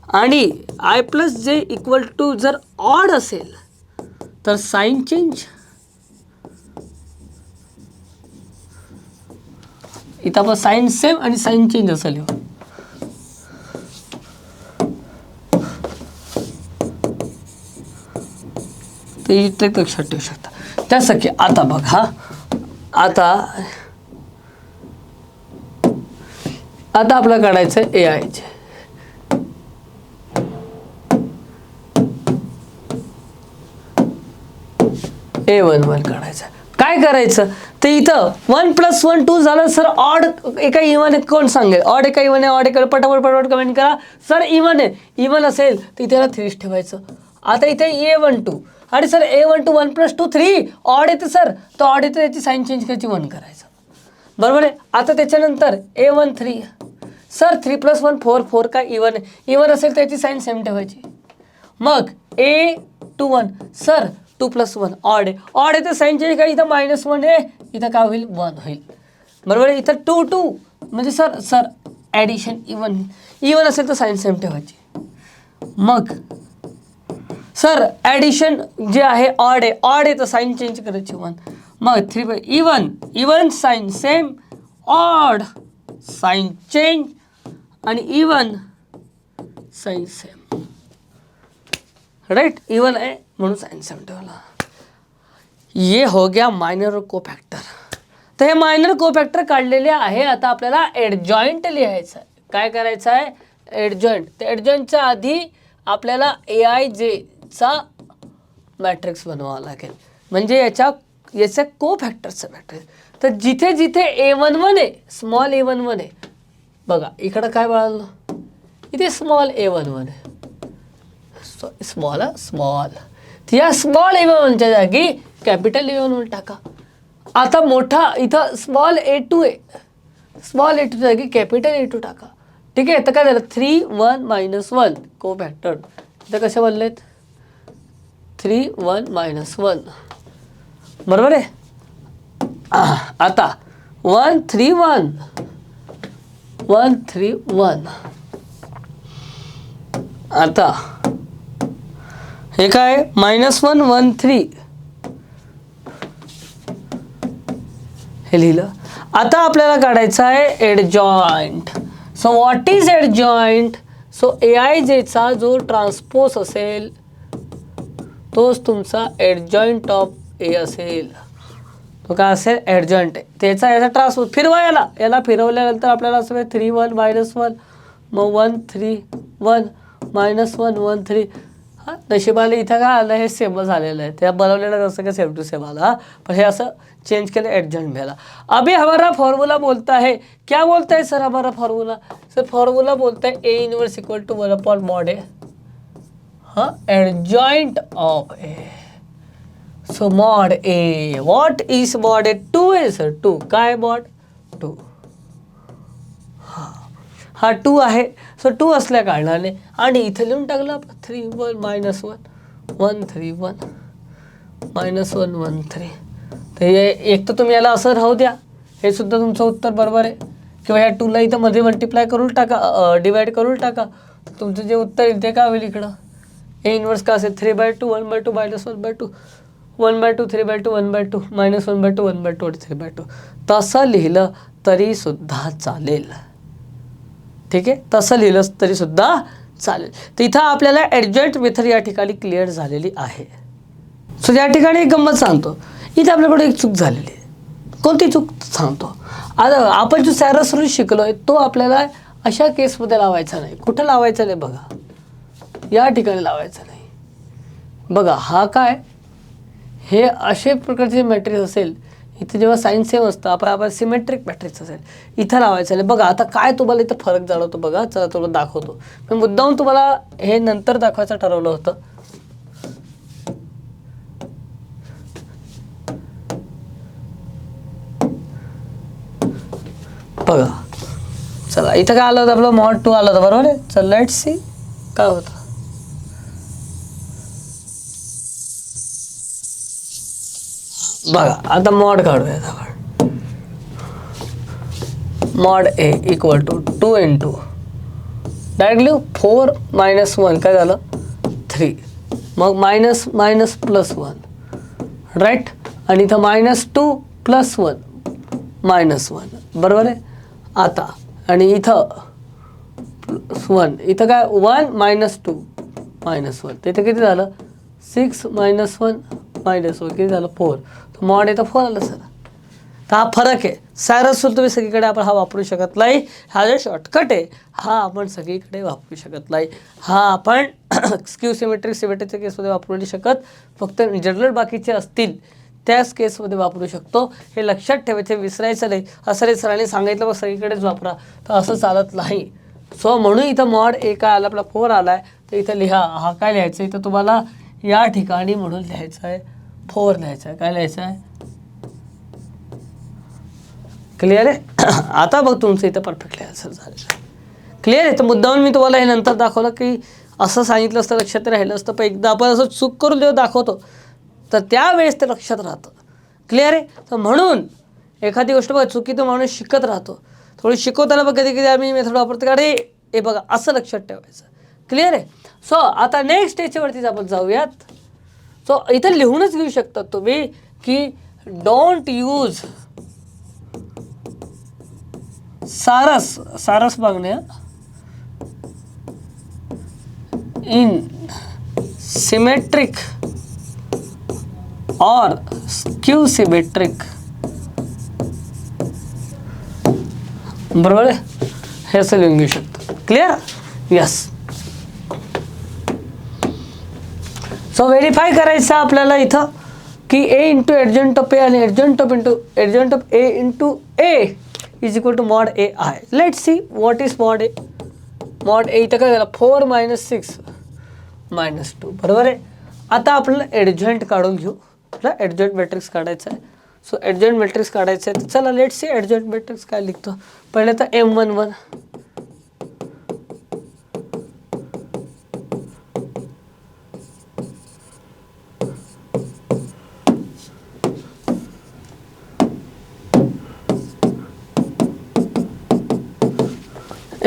आणि I + J = जर ऑड असेल तर साईन चेंज. इथं आपण साईन सेम आणि साईन चेंज असं लिहू. ते ट्रिक लक्षात ठेवू शकता. त्यासाठी आता बघा, आता आपल्याला काढायचं आहे AIJ. A11 काढायचं. काय करायचं, तर इथं 1 + 1 2 झालं. सर ऑड एका इवन आहे, कोण सांगेल, ऑड एका इवन आहे, ऑड एका, पटापट कमेंट करा. सर इवन आहे, इवन असेल तर इथे 3 ठेवायचं. आता इथे A12 आणि सर A12 1 + 2 3 ऑड येते सर, तर ऑड येते, त्याची साईन चेंज करायची 1 करायचं, बरोबर आहे. आता त्याच्यानंतर A13 सर 3 + 1 4 4 काय इवन आहे, इवन असेल त्याची साईन सेम ठेवायची. मग A21 सर 2 + 1 ऑड आहे, ऑड आहे तर साईन चेंज काय, इथं -1 आहे, इथं काय होईल 1 होईल, बरोबर आहे. इथं 2 2 म्हणजे सर ॲडिशन इवन असेल तर साईन सेम ठेवायची. मग सर ॲडिशन जे आहे ऑड आहे तर साईन चेंज करायची 1. मग 3 even sign same, odd sign change आणि even sign same, right. Even है म्हणून साइन सेम ठेवला. ये हो गया मायनर को फॅक्टर. तर हे मायनर को फॅक्टर काढलेले आहे. आता आपल्याला एडजॉइंट लिहायचं आहे. काय करायचं आहे, एडजॉइंट. तर एडजॉइंटच्या आधी आपल्याला AIJचा मॅट्रिक्स बनवावा लागेल, म्हणजे याच्या कोफॅक्टरचा मॅट्रिक्स. तर जिथे जिथे A11 आहे, स्मॉल a11 आहे, बघा इकडं काय बाळांनो, इथे स्मॉल a11 आहे, स्मॉल. या स्मॉल a11च्या जागी कॅपिटल A11 टाका. आता मोठा इथं स्मॉल a2 आहे, स्मॉल a2 जागी कॅपिटल A2 टाका. ठीक आहे. तर काय झालं, 3 1 -1 कोफॅक्टर. इथं कसे बनलेत, 3 1 -1, बरोबर आहे. आता 1 3 1 1 3 1. आता हे काय, -1 1 3 हे लिहिलं. आता आपल्याला काढायचं आहे adjoint. So what is adjoint? So AIJचा जो ट्रान्सपोज असेल तोच तुमचा एडजॉइंट ऑफ A असेल. तो काय असेल, एडजॉइंट आहे. याचा ट्रान्सपोज फिरवा, याला फिरवल्यानंतर आपल्याला असं 3 1 -1, मग 1 3 1 -1 1 3. हां, नशिबाला इथं काय आलं, हे सेम झालेलं आहे. त्या बनवलेलं असं का सेम टू सेम आला, पण हे असं चेंज केलं, एडजॉइंट मिळाला. अभी हमारा फॉर्मूला बोलता है, क्या बोलता है सर हमारा फॉर्मूला? सर फॉर्मूला बोलता है A inverse equal to 1/mod A. हाँ, adjoint of A. So mod A, what is mod A? 2 आहे सर, 2. काय mod 2? हा 2 आहे. सो 2 असल्या कारणाने आणि इथे लिहून टाकलं आपण 3 1 -1 1 3 1 -1 1 3. तर एक तर तुम्ही याला असं राहू द्या, हे सुद्धा तुमचं उत्तर बरोबर आहे. किंवा या 2ला इथं मध्ये मल्टिप्लाय करून टाका, डिवाइड करून टाका. तुमचं जे उत्तर येईल ते काय होईल इकडं, A इनवर्स का असेल 3/2 1/2 -1/2 1/2 3/2 1/2 -1/2 1/2 3/2. तसं लिहिलं तरी सुद्धा चालेल. ठीक आहे, तसं लिहिलं तरी सुद्धा चालेल. तर इथं आपल्याला ॲडजॉइंट मेथड या ठिकाणी क्लिअर झालेली आहे. सो या ठिकाणी एक गंमत सांगतो, इथं आपल्याकडे एक चूक झालेली आहे. कोणती चूक सांगतो. आता आपण जो सॅरस रूल शिकलोय तो आपल्याला अशा केसमध्ये लावायचा नाही. कुठं लावायचं नाही बघा, या ठिकाणी लावायचं नाही. बघा हा काय, हे असे प्रकारचे मॅट्रिक्स असेल, इथे जेव्हा साइन सेम असतं, आपण सिमेट्रिक मॅट्रिक्स असेल, इथं लावायचं नाही. बघा आता काय तुम्हाला इथं फरक जाणवतो बघा. चला तुम्हाला दाखवतो. मी मुद्दाम तुम्हाला हे नंतर दाखवायचं ठरवलं होतं. बघा चला, इथं काय आलं होतं आपलं, mod 2 आलं होतं, बरोबर आहे. चल लेट्स सी काय होतं. बघा आता मॉड काढूया. mod A equal to 2 × directly 4 - 1 काय झालं 3, मग मायनस +1 राईट, आणि इथं -2 +1 -1 बरोबर आहे. आता आणि इथं +1, इथं काय 1 -2 -1, तिथं किती झालं 6 - 1 -1 किती झालं 4. तर मॉड इथं 4 आलं सर. तर हा फरक आहे. सॅरस रूल तुम्ही सगळीकडे आपण हा वापरू शकत नाही. हा जो शॉर्टकट आहे हा आपण सगळीकडे वापरू शकत नाही. हा आपण स्क्यू सिमेट्रिकच्या केसमध्ये वापरू नाही शकत. फक्त जनरल बाकीचे असतील त्याच केसमध्ये वापरू शकतो. हे लक्षात ठेवायचे, विसरायचं नाही. असं रे सरांनी सांगितलं मग सगळीकडेच वापरा, तर असं चालत नाही. सो म्हणून इथं मॉड ए काय आला आपला 4 आला आहे. तर इथं लिहा, हा काय लिहायचं इथं तुम्हाला या ठिकाणी म्हणून लिहायचं आहे 4 लिहायचं आहे. काय लिहायचं आहे क्लिअर आहे. आता बघ तुमचं इथं परफेक्टली आन्सर झालेलं आहे. क्लिअर आहे. तर मुद्दामून मी तुम्हाला हे नंतर दाखवलं की असं सांगितलं असतं लक्षात राहिलं असतं, पण एकदा आपण असं चूक करून जेव्हा दाखवतो तर त्यावेळेस ते लक्षात राहतं. क्लिअर आहे. तर म्हणून एखादी गोष्ट बघा चुकीचं माणूस शिकत राहतो. थोडी शिकवताना बघ कधी कधी आम्ही मेथड वापरतो का अरे हे बघा असं लक्षात ठेवायचं. क्लिअर आहे. सो आता नेक्स्ट स्टेजवरतीच आपण जाऊयात. सो इथं लिहूनच घेऊ शकतात तुम्ही की डोंट यूज सारस बघणे इन सिमेट्रिक और स्क्यू सिमेट्रिक. बरोबर आहे. हे असं लिहून घेऊ शकतो. क्लिअर. यस. सो व्हेरीफाय करायचं आपल्याला इथं की ए इंटू ॲडजंट ऑफ ए आणि adjoint of A into A is equal to mod A I. Let's see what is mod A. Mod A इथं काय झालं 4 - 6 - 2 बरोबर आहे. आता आपल्याला ॲडजंट काढून घेऊ. आपला ॲडजंट मॅट्रिक्स काढायचा आहे. सो ॲडजंट मॅट्रिक्स काढायचं आहे. तर चला लेट्स सी ॲडजंट मॅट्रिक्स काय लिखतो. पहिले तर M11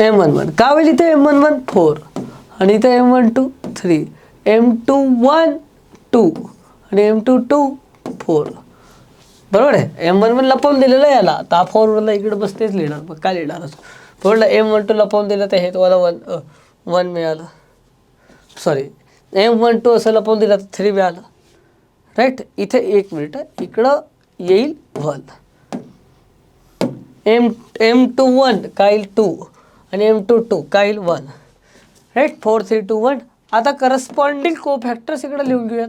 M11 का होईल इथे M11 4 आणि इथे M12 3 M21 2 आणि M22 4 बरोबर आहे. M11 लपवून दिलेलं आहे याला. आता 4 वरला इकडे बसतेच लिहिणार. मग काय लिहिणार असं बरोबर. M12 लपवून दिलं तर हे तुम्हाला 1 मिळालं. सॉरी M12 असं लपवून दिलं तर 3 मिळालं राईट. इथे 1 मिनिट इकडं येईल 1. M21 काय येईल 2 आणि M22 काय येईल 1 राईट. 4 3 2 1. आता करस्पॉन्डिंग कोफॅक्टर्स इकडे लिहून घेऊयात.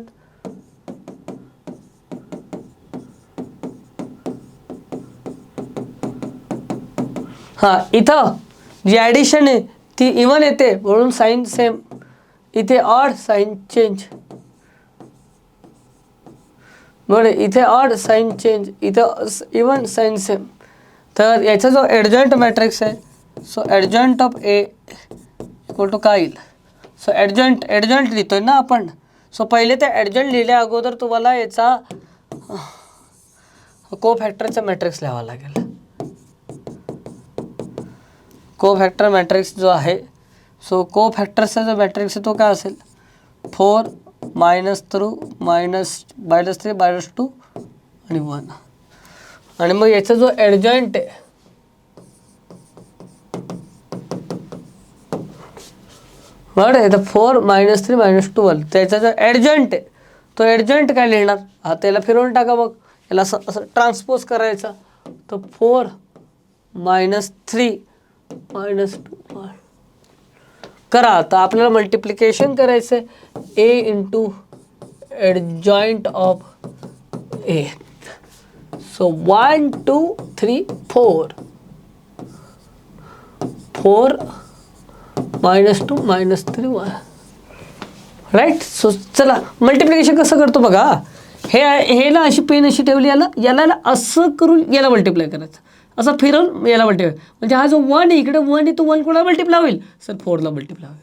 हां इथं जी ॲडिशन आहे ती इवन येते म्हणून साईन सेम. इथे ऑड साईन चेंज बरोबर. इथे ऑड साईन चेंज इथं इवन साईन सेम. तर याचा जो ॲडजंट मॅट्रिक्स आहे so adjoint of A equal to काय येईल. सो ॲडजंट लिहितोय ना आपण. सो पहिले ते ॲडजंट लिहिल्या अगोदर तुम्हाला याचा कोफॅक्टरचा मॅट्रिक्स लिहावा लागेल. कोफॅक्टर मॅट्रिक्स जो आहे सो कोफॅक्टरचा जो मॅट्रिक्स आहे तो काय असेल 4 - 3 - 2 आणि 1. आणि मग याचा जो ॲडजंट आहे बरोबर आहे. तर 4 - 3 - 2 1 त्याचा जो ॲडजंट आहे तो ॲडजंट काय लिहिणार. हा त्याला फिरवून टाका. मग याला असं ट्रान्सपोज करायचा. तर 4 - 3 - 2 करा. आता आपल्याला मल्टिप्लिकेशन करायचं आहे A into adjoint of A. So 1 2 3 4 4 -2 -3 1 right. So चला मल्टिप्लिकेशन कसं करतो बघा. हे ना अशी पेन अशी ठेवली याला असं करून याला मल्टिप्लाय करायचं. असं फिरवून याला मल्टिप्लाय म्हणजे हा जो 1 आहे इकडे 1 आहे तो 1 कोणाला मल्टिप्लाय होईल सर 4ला मल्टिप्लाय होईल.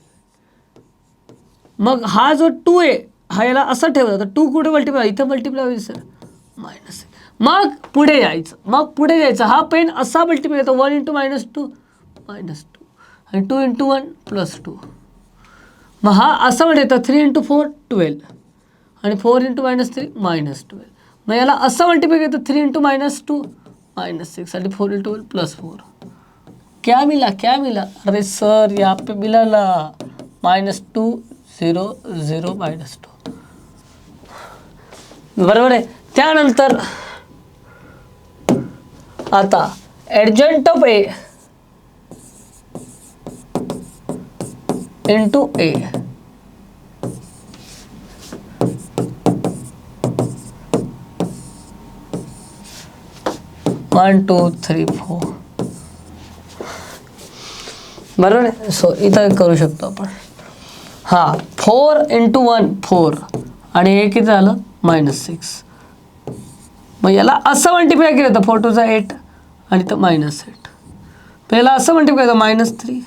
मग हा जो 2 आहे हा याला असं ठेवला तर 2 कुठे मल्टिप्लाय इथं मल्टिप्लाय होईल सर मायनस. मग पुढे यायचं हा पेन असा मल्टिप्लाय होतो 1 × -2 -2 आणि 2 × 1 +2. मग हा असा म्हणजे येतं 3 × 4 12 आणि 4 × -3 -12. मग याला असं मल्टिप्लाय येतं 3 × -2 -6 आणि 4 × 1 +4. क्या मिला अरे सर यहाँ पे मिला -2 0 0 -2 बरोबर आहे. त्यानंतर आता adjoint of A into A. One two three four बरोबर आहे. सो इथं करू शकतो आपण. हां 4 × 1 4 आणि हे किती झालं -6. मग याला असं मल्टिप्लाय केलं तर 4 × 2 = 8 आणि तर -8. पहिला असं मल्टिप्लाय केलं -3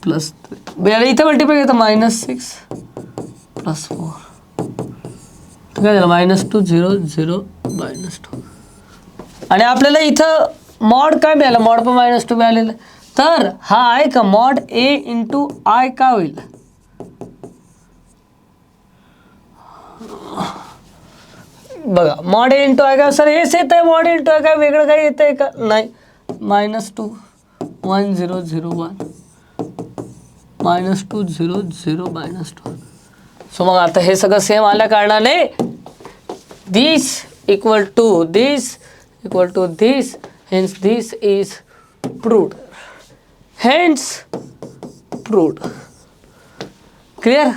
+3. याला इथं मल्टिप्लाय केलं तर -6 +4 काय झालं -2 0 0 -2. आणि आपल्याला इथं मॉड काय मिळालं मॉड पण -2 मिळालेलं. तर हा आहे का मॉड ए इंटू आय काय होईल बघा. मॉड ए इंटू आय काय सर हेच येत आहे मॉड इंटू आय काय वेगळं काही येत आहे का नाही. -2 1 0 0 1 -2 0 0 -2. सो मग आता हे सगळं सेम आल्या कारणाने this equal to this equal to this, hence this is proved. Hence proved. Clear?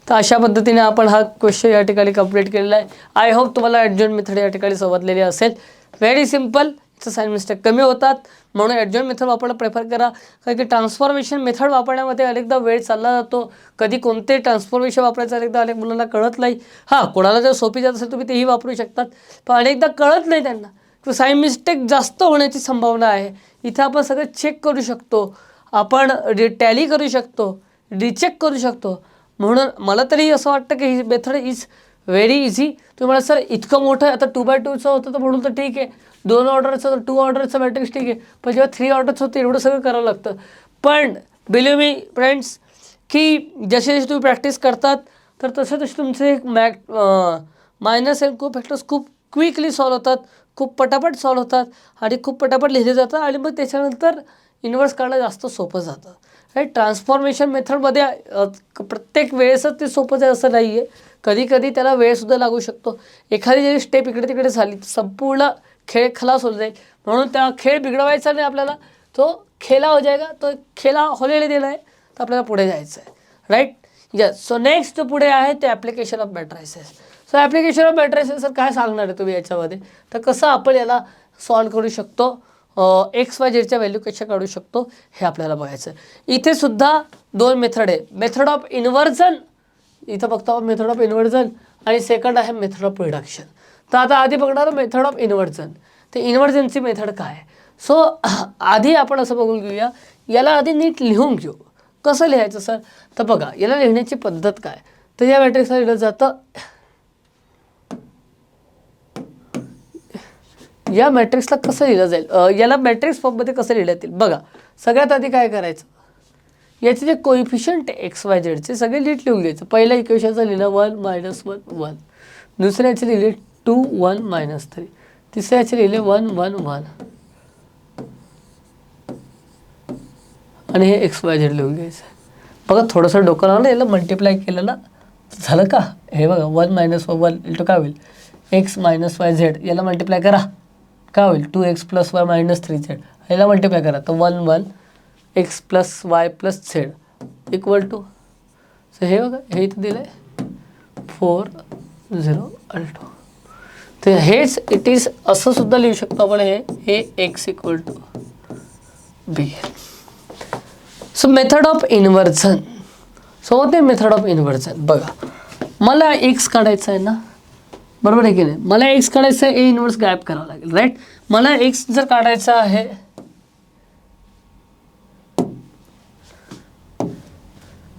तर अशा पद्धतीने आपण हा क्वेश्चन या ठिकाणी कंप्लीट केलेला आहे. आय होप तुम्हाला ॲडजॉइंट मेथड या ठिकाणी समजलेली असेल. व्हेरी सिम्पल, इथं साइन मिस्टेक कमी होतात म्हणून ॲडजॉइंट मेथड वापरणं प्रेफर करा. कारण की ट्रान्सफॉर्मेशन मेथड वापरण्यामध्ये अनेकदा वेळ चालला जातो. कधी कोणते ट्रान्सफॉर्मेशन वापरायचं अनेक मुलांना कळत नाही. हां, कोणाला जर सोपी जात असेल तुम्ही तेही वापरू शकतात, पण अनेकदा कळत नाही त्यांना. तर साइन मिस्टेक जास्त होण्याची संभावना आहे. इथं आपण सगळं चेक करू शकतो, आपण टॅली करू शकतो, रिचेक करू शकतो. म्हणून मला तरी असं वाटतं की ही मेथड इज व्हेरी इझी. तुम्हाला सर इतकं मोठं आता 2x2चं होतं तर म्हणून तर ठीक आहे, 2 ऑर्डरचं तर 2 ऑर्डरचं मॅट्रिक्स ठीक आहे, पण जेव्हा 3 ऑर्डरचं होतं एवढं सगळं करावं लागतं. पण बिलीव्ह मी फ्रेंड्स की जसे जसे तुम्ही प्रॅक्टिस करतात तर तसे तसे तुमचे मायनस अँड को फॅक्टर्स खूप क्विकली सॉल्व होतात, खूप पटापट सॉल्व होतात आणि खूप पटापट लिहिले जातात आणि मग त्याच्यानंतर इन्व्हर्स काढणं जास्त सोपं जातं. राईट, ट्रान्सफॉर्मेशन मेथडमध्ये प्रत्येक वेळेसच ते सोपं आहे असं नाही आहे. कधी कधी त्याला वेळसुद्धा लागू शकतो. एखादी जरी स्टेप इकडे तिकडे झाली संपूर्ण खेळ खलास होऊन जाईल. म्हणून त्या खेळ बिघडवायचा नाही आपल्याला, तो खेला हो जाएगा, तो खेला होलेले दिला आहे तर आपल्याला पुढे जायचं आहे. Right, yes. सो नेक्स्ट पुढे आहे ते application of matrices. So application of matrices sir काय सांगणार आहे तुम्ही याच्यामध्ये, तर कसं आपण याला सॉल्व करू शकतो, XYZच्या व्हॅल्यू कशा काढू शकतो हे आपल्याला बघायचं आहे. इथे सुद्धा 2 मेथड आहे. मेथड ऑफ इन्व्हर्जन, इथं बघतो मेथड ऑफ इन्व्हर्जन, आणि सेकंड आहे मेथड ऑफ रिडक्शन. तर आता आधी बघणार मेथड ऑफ इन्व्हर्जन. ते इन्व्हर्जनची मेथड काय आहे. सो आधी आपण असं बघून घेऊया, याला आधी नीट लिहून घेऊ. कसं लिहायचं सर, तर बघा याला लिहिण्याची पद्धत काय. तर या मॅट्रिक्सला लिहिलं जातं, या मॅट्रिक्सला कसं लिहिलं जाईल, याला मॅट्रिक्स फॉर्ममध्ये कसं लिहिलं जातील बघा. सगळ्यात आधी काय करायचं, याचे जे कोइफिशियंट XYZचे सगळे नीट लिहून घ्यायचं. पहिल्या इक्वेशनचं लिहिलं 1 - 1 1, दुसऱ्याचे लिहिले 2 1 - 3, तिसऱ्याचे लिहिले 1 1 1 आणि हे XYZ लिहून घ्यायचं. बघा थोडंसं डोकं लावलं, याला मल्टिप्लाय केलं ना झालं का. हे बघा 1 - 1 इल्टू काय होईल x - YZ, याला मल्टिप्लाय करा काय होईल 2x + y - 3z, याला मल्टिप्लाय करा तर 1 1 x + y + z equal to, so हे बघा हे इथं दिलं आहे 4 0 अल्टो. तर हेच इट इज असं सुद्धा लिहू शकतो आपण, हे x = b. So method of inversion. So ते मेथड ऑफ इन्व्हर्जन बघा, मला x काढायचं आहे ना, बरोबर आहे की नाही. मला x काढायचं आहे, A इन्व्हर्स गायब करावं लागेल. राईट, मला x जर काढायचा आहे,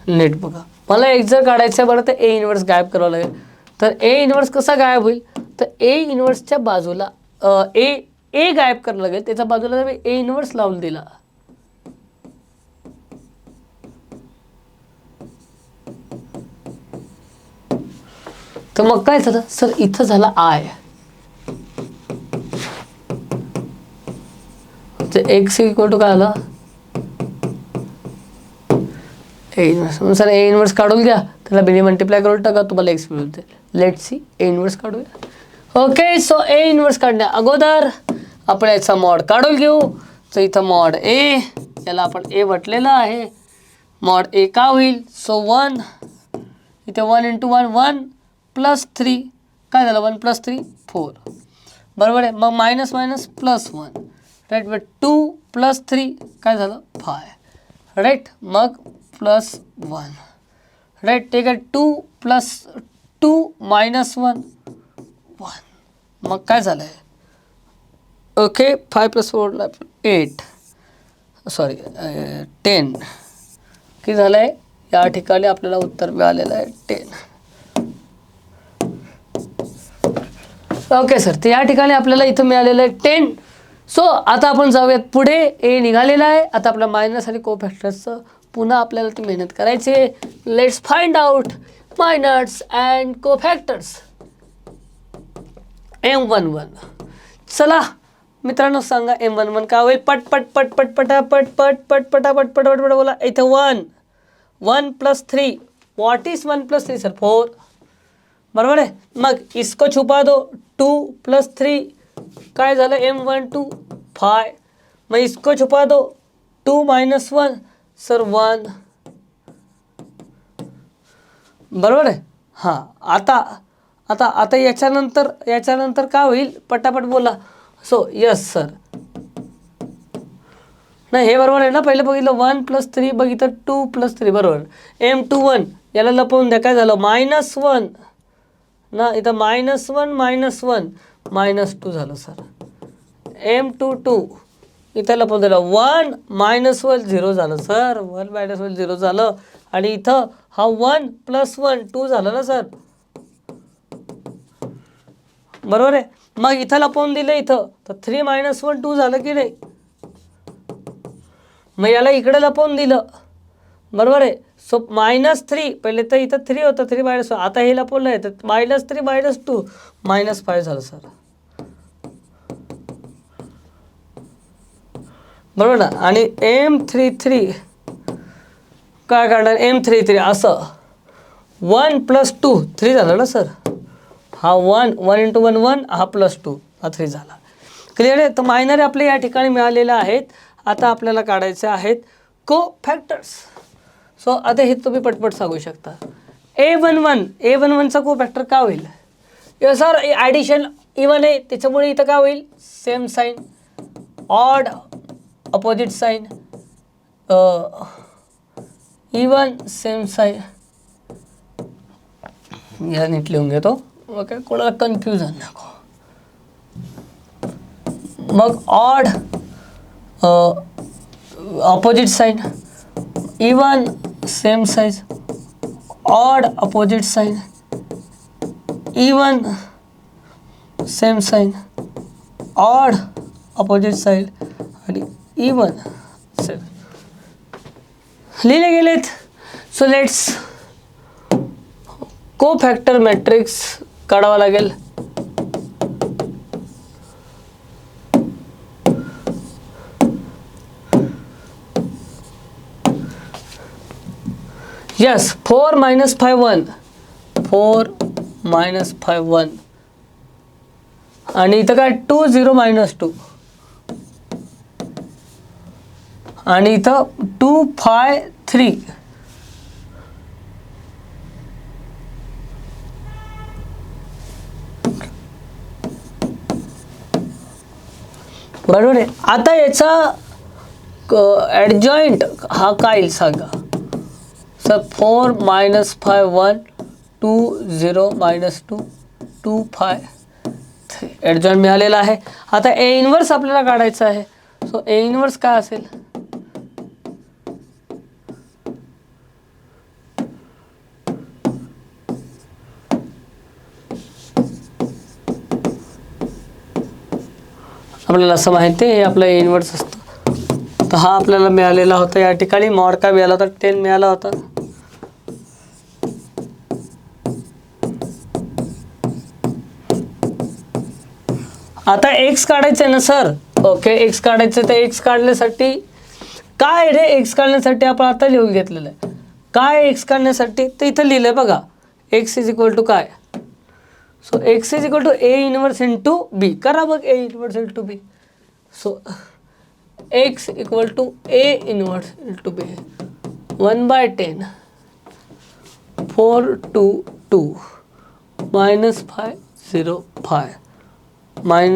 नीट बघा, मला x जर काढायचं आहे बरं तर A इन्व्हर्स गायब करावं लागेल. तर A इन्व्हर्स कसा गायब होईल, तर A इन्व्हर्सच्या बाजूला A गायब करावं लागेल, त्याच्या बाजूला मी A इन्व्हर्स लावून दिला. तर मग काय झालं सर, इथं झालं I, x = काय आलं A inverse. Sir A inverse काढून घ्या, त्याला B ने मल्टिप्लाय करून टाका, तुम्हाला x मिळते. लेट सी A इन्व्हर्स काढूया. ओके, सो A इन्व्हर्स काढण्या अगोदर आपण याचा मॉड काढून घेऊ. तर इथं मॉड A, याला आपण A म्हटलेलं आहे. मॉड A का होईल, सो 1, इथे 1 × 1 1 + 3 काय झालं 1 + 3 4, बरोबर आहे. मग मायनस मायनस प्लस 1, राईट. मग 2 + 3 काय झालं 5, राईट. मग +1, राईट. ठीक आहे. 2 + 2 - 1 1, मग काय झालं आहे, ओके. 5 + 4 8, सॉरी 10, किती झालं आहे, या ठिकाणी आपल्याला उत्तर मिळालेलं आहे 10. ओके सर, तर या ठिकाणी आपल्याला इथं मिळालेलं आहे 10. सो आता आपण जाऊयात पुढे. A निघालेला आहे, आता आपल्या मायनस आणि कोफॅक्टर्सचं पुन्हा आपल्याला ती मेहनत करायची आहे. Let's find out minors and cofactors. M11, चला मित्रांनो सांगा M11 काय होईल. पट पट पट पट पटापट पट पट पटापट पटापट बोला. इथं 1 1 + 3, व्हॉट इज 1 + 3 सर 4, बरोबर आहे. मग इसको छुपा दो, 2 + 3 काय झालं M12 5, मग इसको छुपा दो 2 - 1 सर 1, बरोबर आहे. हां, आता आता आता याच्यानंतर काय होईल, पटापट बोला. So yes sir. नाही, हे बरोबर आहे ना. पहिलं बघितलं 1+3, बघितलं 2+3, बरोबर. M21 याला लपवून द्या. काय झालं, -1 ना, इथं -1 -1 -2 झालं सर. M22 इथं लपवून दिलं 1 -1 0 झालं सर. 1 -1 0 झालं. आणि इथं हा 1 + 1 2 झालं ना सर, बरोबर आहे. मग इथं लपवून दिलं इथं, तर 3 - 1 2 झालं की नाही. मग याला इकडे लपवून दिलं, बरोबर आहे. सो -3, पहिले तर इथं 3 होतं, 3 - 1, आता हे लपवलं आहे तर -3 - 2 -5 झालं सर, बरोबर ना. आणि M33 काय काढणार, M33 असं 1 + 2 3 झालं ना सर. हा 1 × 1 1, हा +2 हा 3 झाला. क्लिअर आहे. तर मायनर आपले या ठिकाणी मिळालेले आहेत. आता आपल्याला काढायचे आहेत को फॅक्टर्स. सो आता हे तुम्ही पटपट सांगू शकता. A11चा को फॅक्टर काय होईल. सर ॲडिशन इवन आहे त्याच्यामुळे इथं काय होईल, same sign, odd opposite sign, even same sign. या नीट लिहून घेतो, मग काय कोणाला कन्फ्युजन नको. मग odd opposite sign, even same size, odd opposite sign, even same sign, odd opposite sign आणि इवन सेम लिहिले गेलेत. So let's cofactor matrix काढावा लागेल. यस, 4 - 5 1, 4 - 5 1 आणि इथं काय 2 0 -2 आणि इथं 2 5 3. बरोबर आहे. आता याचा ॲडजॉइंट हा काय येईल सांगा सर. 4 - 5 1, 2 0 -2, 2 5 3 ॲडजॉइंट मिळालेला आहे. आता ए इनवर्स आपल्याला काढायचं आहे. सो ए इनवर्स काय असेल, आपल्याला असं माहिती आहे हे आपलं ए इनवर्स असतं. तर हा आपल्याला मिळालेला होता या ठिकाणी. मॉड काय मिळाला होता, 10 मिळाला होता. आता एक्स काढायचं आहे ना सर. ओके, एक्स काढायचं. तर एक्स काढण्यासाठी काय रे, एक्स काढण्यासाठी आपण आता लिहून घेतलेलं आहे. काय एक्स काढण्यासाठी तर इथं लिहिलं आहे बघा, एक्स इज इक्वल टू काय. So x is equal to A inverse into B. करा बघ, A inverse into B. So x equal to A inverse into B. 1/10 4 2 2 -5 0 5 +1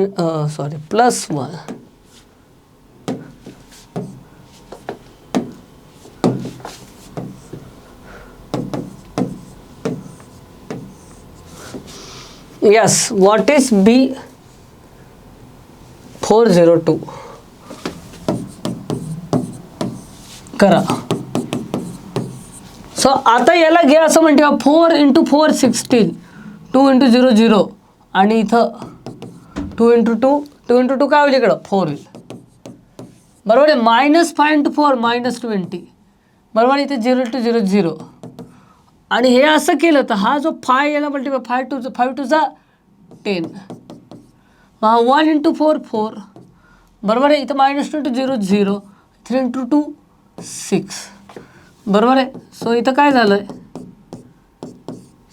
yes. what is B 402 करा. सो आता याला घ्या असं म्हणते 4 × 4 16, 2 × 0 0 आणि इथं 2 × 2 काय होईल, इकडं 4 होईल, बरोबर आहे. -5 × 4 -20, बरोबर. इथे 0 × 0 0 आणि हे असं केलं तर हा जो 5 याला मल्टिप्लाय 5 2 10, हा 1 × 4 4, बरोबर आहे. इथं -2 × 0 0, 3 × 2 6, बरोबर आहे. सो इथं काय झालं आहे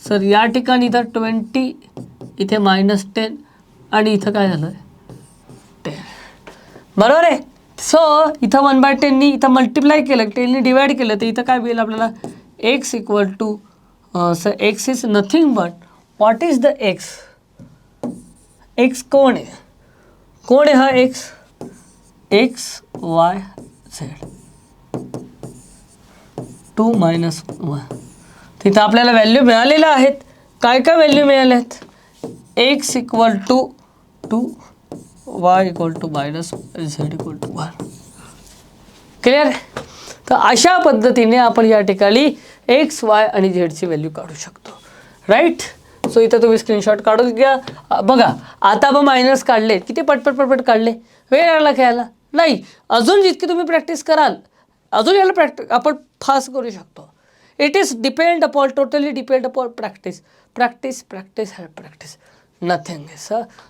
सर, या ठिकाणी इथं 20, इथे -10 आणि इथं काय झालं आहे 10, बरोबर आहे. सो इथं 1/10 नी इथं मल्टिप्लाय केलं, 10 नी डिवाइड केलं तर इथं काय मिळेल आपल्याला, X equal to sir X is nothing but what is the X? X कोण आहे? कोण आहे हा एक्स? X Y Z 2 - 1. तिथं आपल्याला व्हॅल्यू मिळालेल्या आहेत. काय काय व्हॅल्यू मिळाल्या आहेत? X equal to 2, Y equal to minus, Z equal to 1. Clear? तर अशा पद्धतीने आपण या ठिकाणी एक्स वाय आणि झेडची व्हॅल्यू काढू शकतो. राईट? सो इथं तुम्ही स्क्रीनशॉट काढून घ्या. बघा आता आपण मायनस काढले, किती पटपट काढले. वेळ लागला खेळायला नाही. अजून जितकी तुम्ही प्रॅक्टिस कराल अजून याला आपण फास्ट करू शकतो. It is depend upon, totally depend upon practice. Practice practice had practice, nothing is.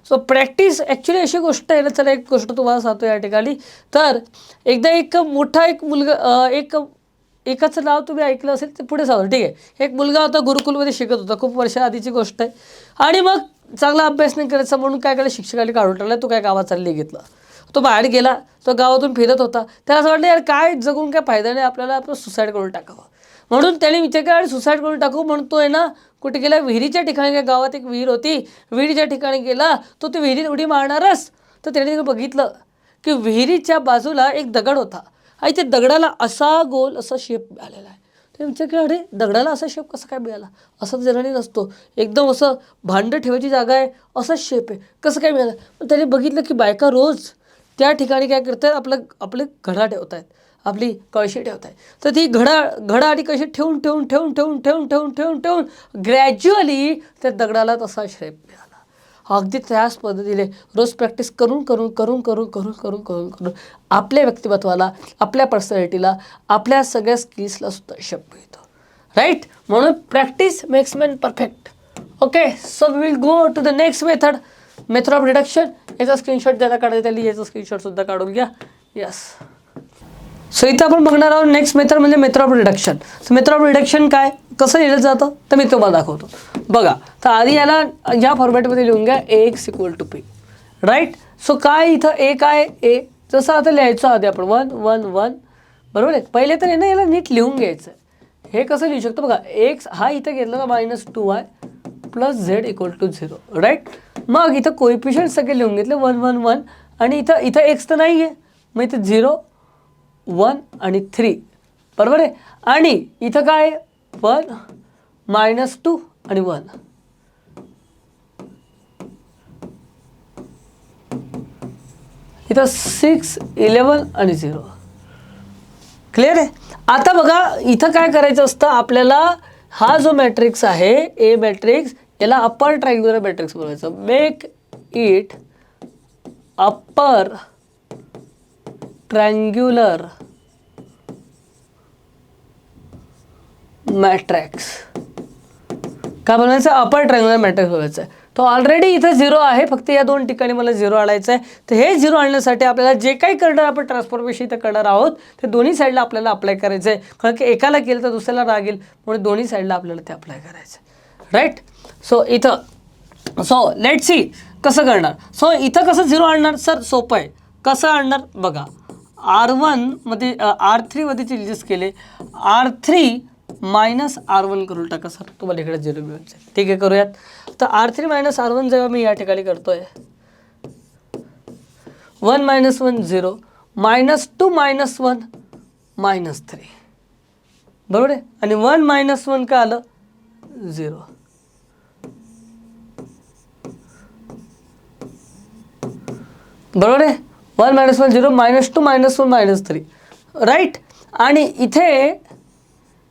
So practice actually अशी गोष्ट आहे ना. चला एक गोष्ट तुम्हाला सांगतो या ठिकाणी. तर एकदा एक मोठा एक मुलगा, एकाचं नाव तुम्ही ऐकलं असेल ते पुढे सांगा. ठीक आहे. एक मुलगा होता, गुरुकुलमध्ये शिकत होता. खूप वर्षा आधीची गोष्ट आहे. आणि मग चांगला अभ्यास नाही करायचा म्हणून काय केलं, शिक्षकाने काढून टाकला. तो काय गावात चालले घेतला. तो बाहेर गेला. तो गावातून फिरत होता. त्याला असं वाटलं यार काय जगून काय फायदा नाही, आपल्याला आपलं सुसाईड करून टाकावं. म्हणून त्याने विचार केला आणि सुसाईड करून टाकू म्हणून तो आहे ना कुठे गेला, विहिरीच्या ठिकाणी. काय गावात एक विहीर होती, विहिरीच्या ठिकाणी गेला. तो ते विहिरीत उडी मारणारच. तर त्याने बघितलं की विहिरीच्या बाजूला एक दगड होता आणि त्या दगडाला असा गोल असा शेप मिळालेला आहे. ते विचार केला अरे दगडाला असा शेप कसा काय मिळाला, असा जनरली नसतो, एकदम असं भांडं ठेवायची जागा आहे असाच शेप आहे, कसं काय मिळालं. पण त्याने बघितलं की बायका रोज त्या ठिकाणी काय करतात, आपले घडा ठेवत आहेत, आपली कळशी ठेवत आहेत. तर ती घडा आणि कळशी ठेवून ग्रॅज्युअली त्या दगडाला तसा शेप मिळाला. अगदी त्याच पद्धतीने रोज प्रॅक्टिस करून आपल्या व्यक्तिमत्वाला, आपल्या पर्सनॅलिटीला, आपल्या सगळ्या स्किल्सला सुद्धा शेप मिळतो. राईट? म्हणून practice makes man perfect. Okay, so we will go to the next method of reduction. याचा स्क्रीनशॉट ज्याला काढायचा त्याला याचा स्क्रीनशॉट सुद्धा काढून घ्या. यस. सो इथं आपण बघणार आहोत नेक्स्ट मेथड म्हणजे method of reduction. So method of reduction काय, कसं लिहिलं जातं तर मी तुम्हाला दाखवतो. बघा, तर आधी याला या फॉर्मॅटमध्ये लिहून घ्या, AX = P. राईट? सो काय इथं ए काय, ए जसं आता लिहायचं आधी आपण 1 1 1. बरोबर आहे. पहिले तर ना याला नीट लिहून घ्यायचं. हे कसं लिहू शकतो बघा, एक्स हा इथं घेतला -2y + z = 0. राईट? मग इथं कोएफिशियंट सगळे लिहून घेतले 1 1 1 आणि इथं एक्स तर नाही आहे, मग इथं 0 1 आणि 3. बरोबर आहे. आणि इथं काय 1 -2 आणि 1. इथं 6 11 आणि 0. क्लिअर आहे? आता बघा इथं काय करायचं असतं आपल्याला, हा जो मॅट्रिक्स आहे ए मॅट्रिक्स, याला अप्पर ट्रायंग्युलर मॅट्रिक्स बोलायचं. Make it upper triangular matrix. काय बनवायचं? अपर ट्रायंग्युलर मॅट्रिक्स बनवायचं आहे. तो ऑलरेडी इथं 0 आहे, फक्त या दोन ठिकाणी मला 0 आणायचं आहे. तर हे 0 आणण्यासाठी आपल्याला जे काही करणार आपण ट्रान्सफॉर्मेशन इथं करणार आहोत ते दोन्ही साईडला आपल्याला अप्लाय करायचं आहे. कारण की एकाला केलं तर दुसऱ्याला रागेल, म्हणून दोन्ही साईडला आपल्याला ते अप्लाय करायचं आहे. राईट? सो इथं लेट सी कसं करणार. सो इथं कसं 0 आणणार सर? सोपं आहे. कसं आणणार बघा, R1मध्ये R3मध्ये चेंजेस केले, R3 - R1 करून टाका सर, तुम्हाला इकडे 0 मिळून जाईल. ठीक आहे, करूयात. तर R3 - R1 जेव्हा मी या ठिकाणी करतोय, 1 - 1 0, -2 - 1 -3. बरोबर आहे. आणि 1 - 1 काय आलं? 0. बरोबर आहे. 1 - 1 0, -2 - 1 -3. राईट? आणि इथे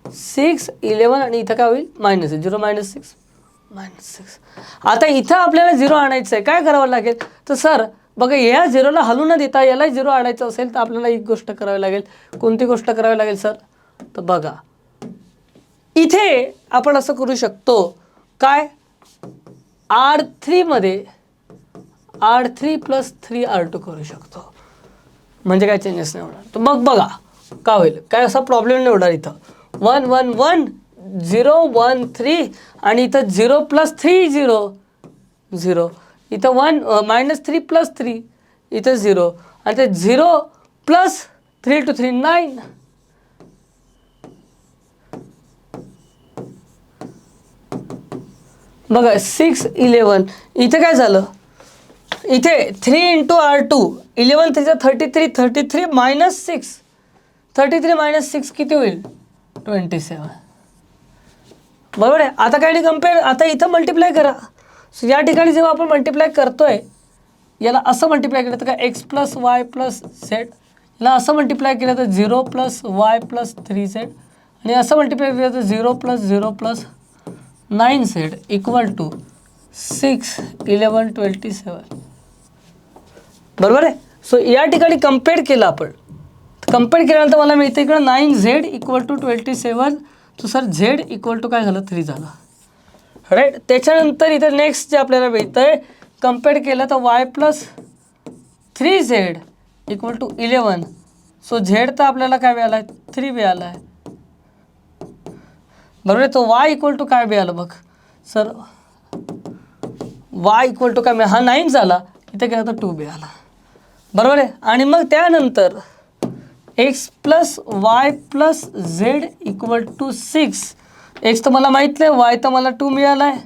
6 11 आणि इथं काय होईल? -0 -6 -6. आता इथं आपल्याला 0 आणायचं आहे. काय करावं लागेल तर सर बघा, या 0ला हलू न देता याला 0 आणायचं असेल तर आपल्याला एक गोष्ट करावी लागेल. कोणती गोष्ट करावी लागेल सर? तर बघा, इथे आपण असं करू शकतो काय, R3मध्ये R3 + 3 R2 करू शकतो. म्हणजे काय चेंजेस नाही होणार. तर मग बघा काय होईल, काय असा प्रॉब्लेम नाही होणार. इथं 1 1 1 0 1 3 आणि इथं 0 + 3 0 0. इथं 1 -3 + 3 इथं 0 आणि ते 0 + 3 to 3 9. बघा 6 11 इथे काय झालं, इथे 3 × R2 11 3 33 33 मायनस 6 33 मायनस 6 किती होईल 27. बरोबर आहे. आता काय कम्पेअर, आता इथं मल्टिप्लाय करा. सो या ठिकाणी जेव्हा आपण मल्टिप्लाय करतोय, याला असं मल्टिप्लाय केलं तर काय x plus y plus Z, याला असं मल्टिप्लाय केलं तर 0 + y + 3z, आणि असं मल्टिप्लाय केलं तर 0 + 0 + 9z = 6 11 27. बरोबर आहे. सो या ठिकाणी कम्पेअर केलं आपण, कम्पेअर केल्यानंतर मला मिळतं इकडं 9z = 27. तो सर z = काय झालं 3 झालं, राईट. त्याच्यानंतर इथं नेक्स्ट जे आपल्याला मिळतं आहे, कम्पेअर केलं तर y + 3z = 11. सो z तर आपल्याला काय मिळाला आहे 3 मिळाला आहे. बरोबर आहे. तो y = काय मिळालं बघ सर, y = काय मिळाला, हा 9 झाला, इथे केलं तर 2 मिळाला. बरोबर आहे. आणि मग त्यानंतर x + y + z = 6. x तर मला माहीत नाही, y तर मला 2 मिळाला आहे,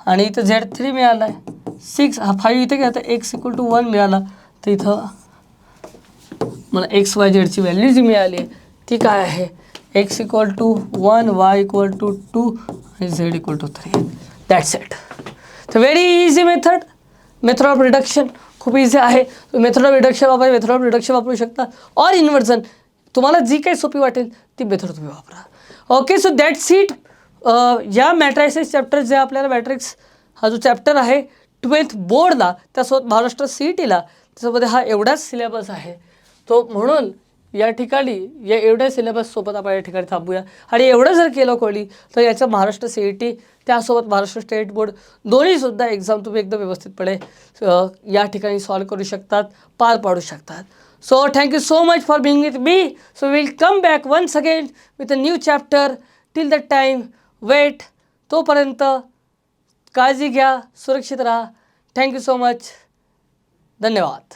आणि इथं z 3 मिळाला आहे. 6 हा 5 इथे गेला तर x = 1 मिळाला. तर इथं मला x y z ची व्हॅल्यू जी मिळाली ती काय आहे, x = 1, y = 2 आणि z = 3. That's it. तर very easy method of reduction, खूप इझी आहे. मेथड ऑफ रिडक्शन वापरू शकता, और इन्व्हर्जन, तुम्हाला जी काही सोपी वाटेल ती मेथड तुम्ही वापरा. Okay, so that's it. या मॅट्रायसिस चॅप्टर जे आपल्याला मॅट्रिक्स हा जो चॅप्टर आहे 12th बोर्डला, त्यासोबत महाराष्ट्र CETला, त्याच्यामध्ये हा एवढाच सिलेबस आहे. तो म्हणून या ठिकाणी या एवढ्या सिलेबससोबत आपण या ठिकाणी थांबूया. आणि एवढं जर केलं कोणी तर याचं महाराष्ट्र CET त्यासोबत महाराष्ट्र स्टेट बोर्ड दोन्हीसुद्धा एक्झाम तुम्ही एकदम व्यवस्थितपणे या ठिकाणी सॉल्व करू शकतात, पार पाडू शकतात. So thank you so much for being with me. So will come back once again with a new chapter. Till that time wait. तोपर्यंत काळजी घ्या, सुरक्षित राहा. Thank you so much. धन्यवाद.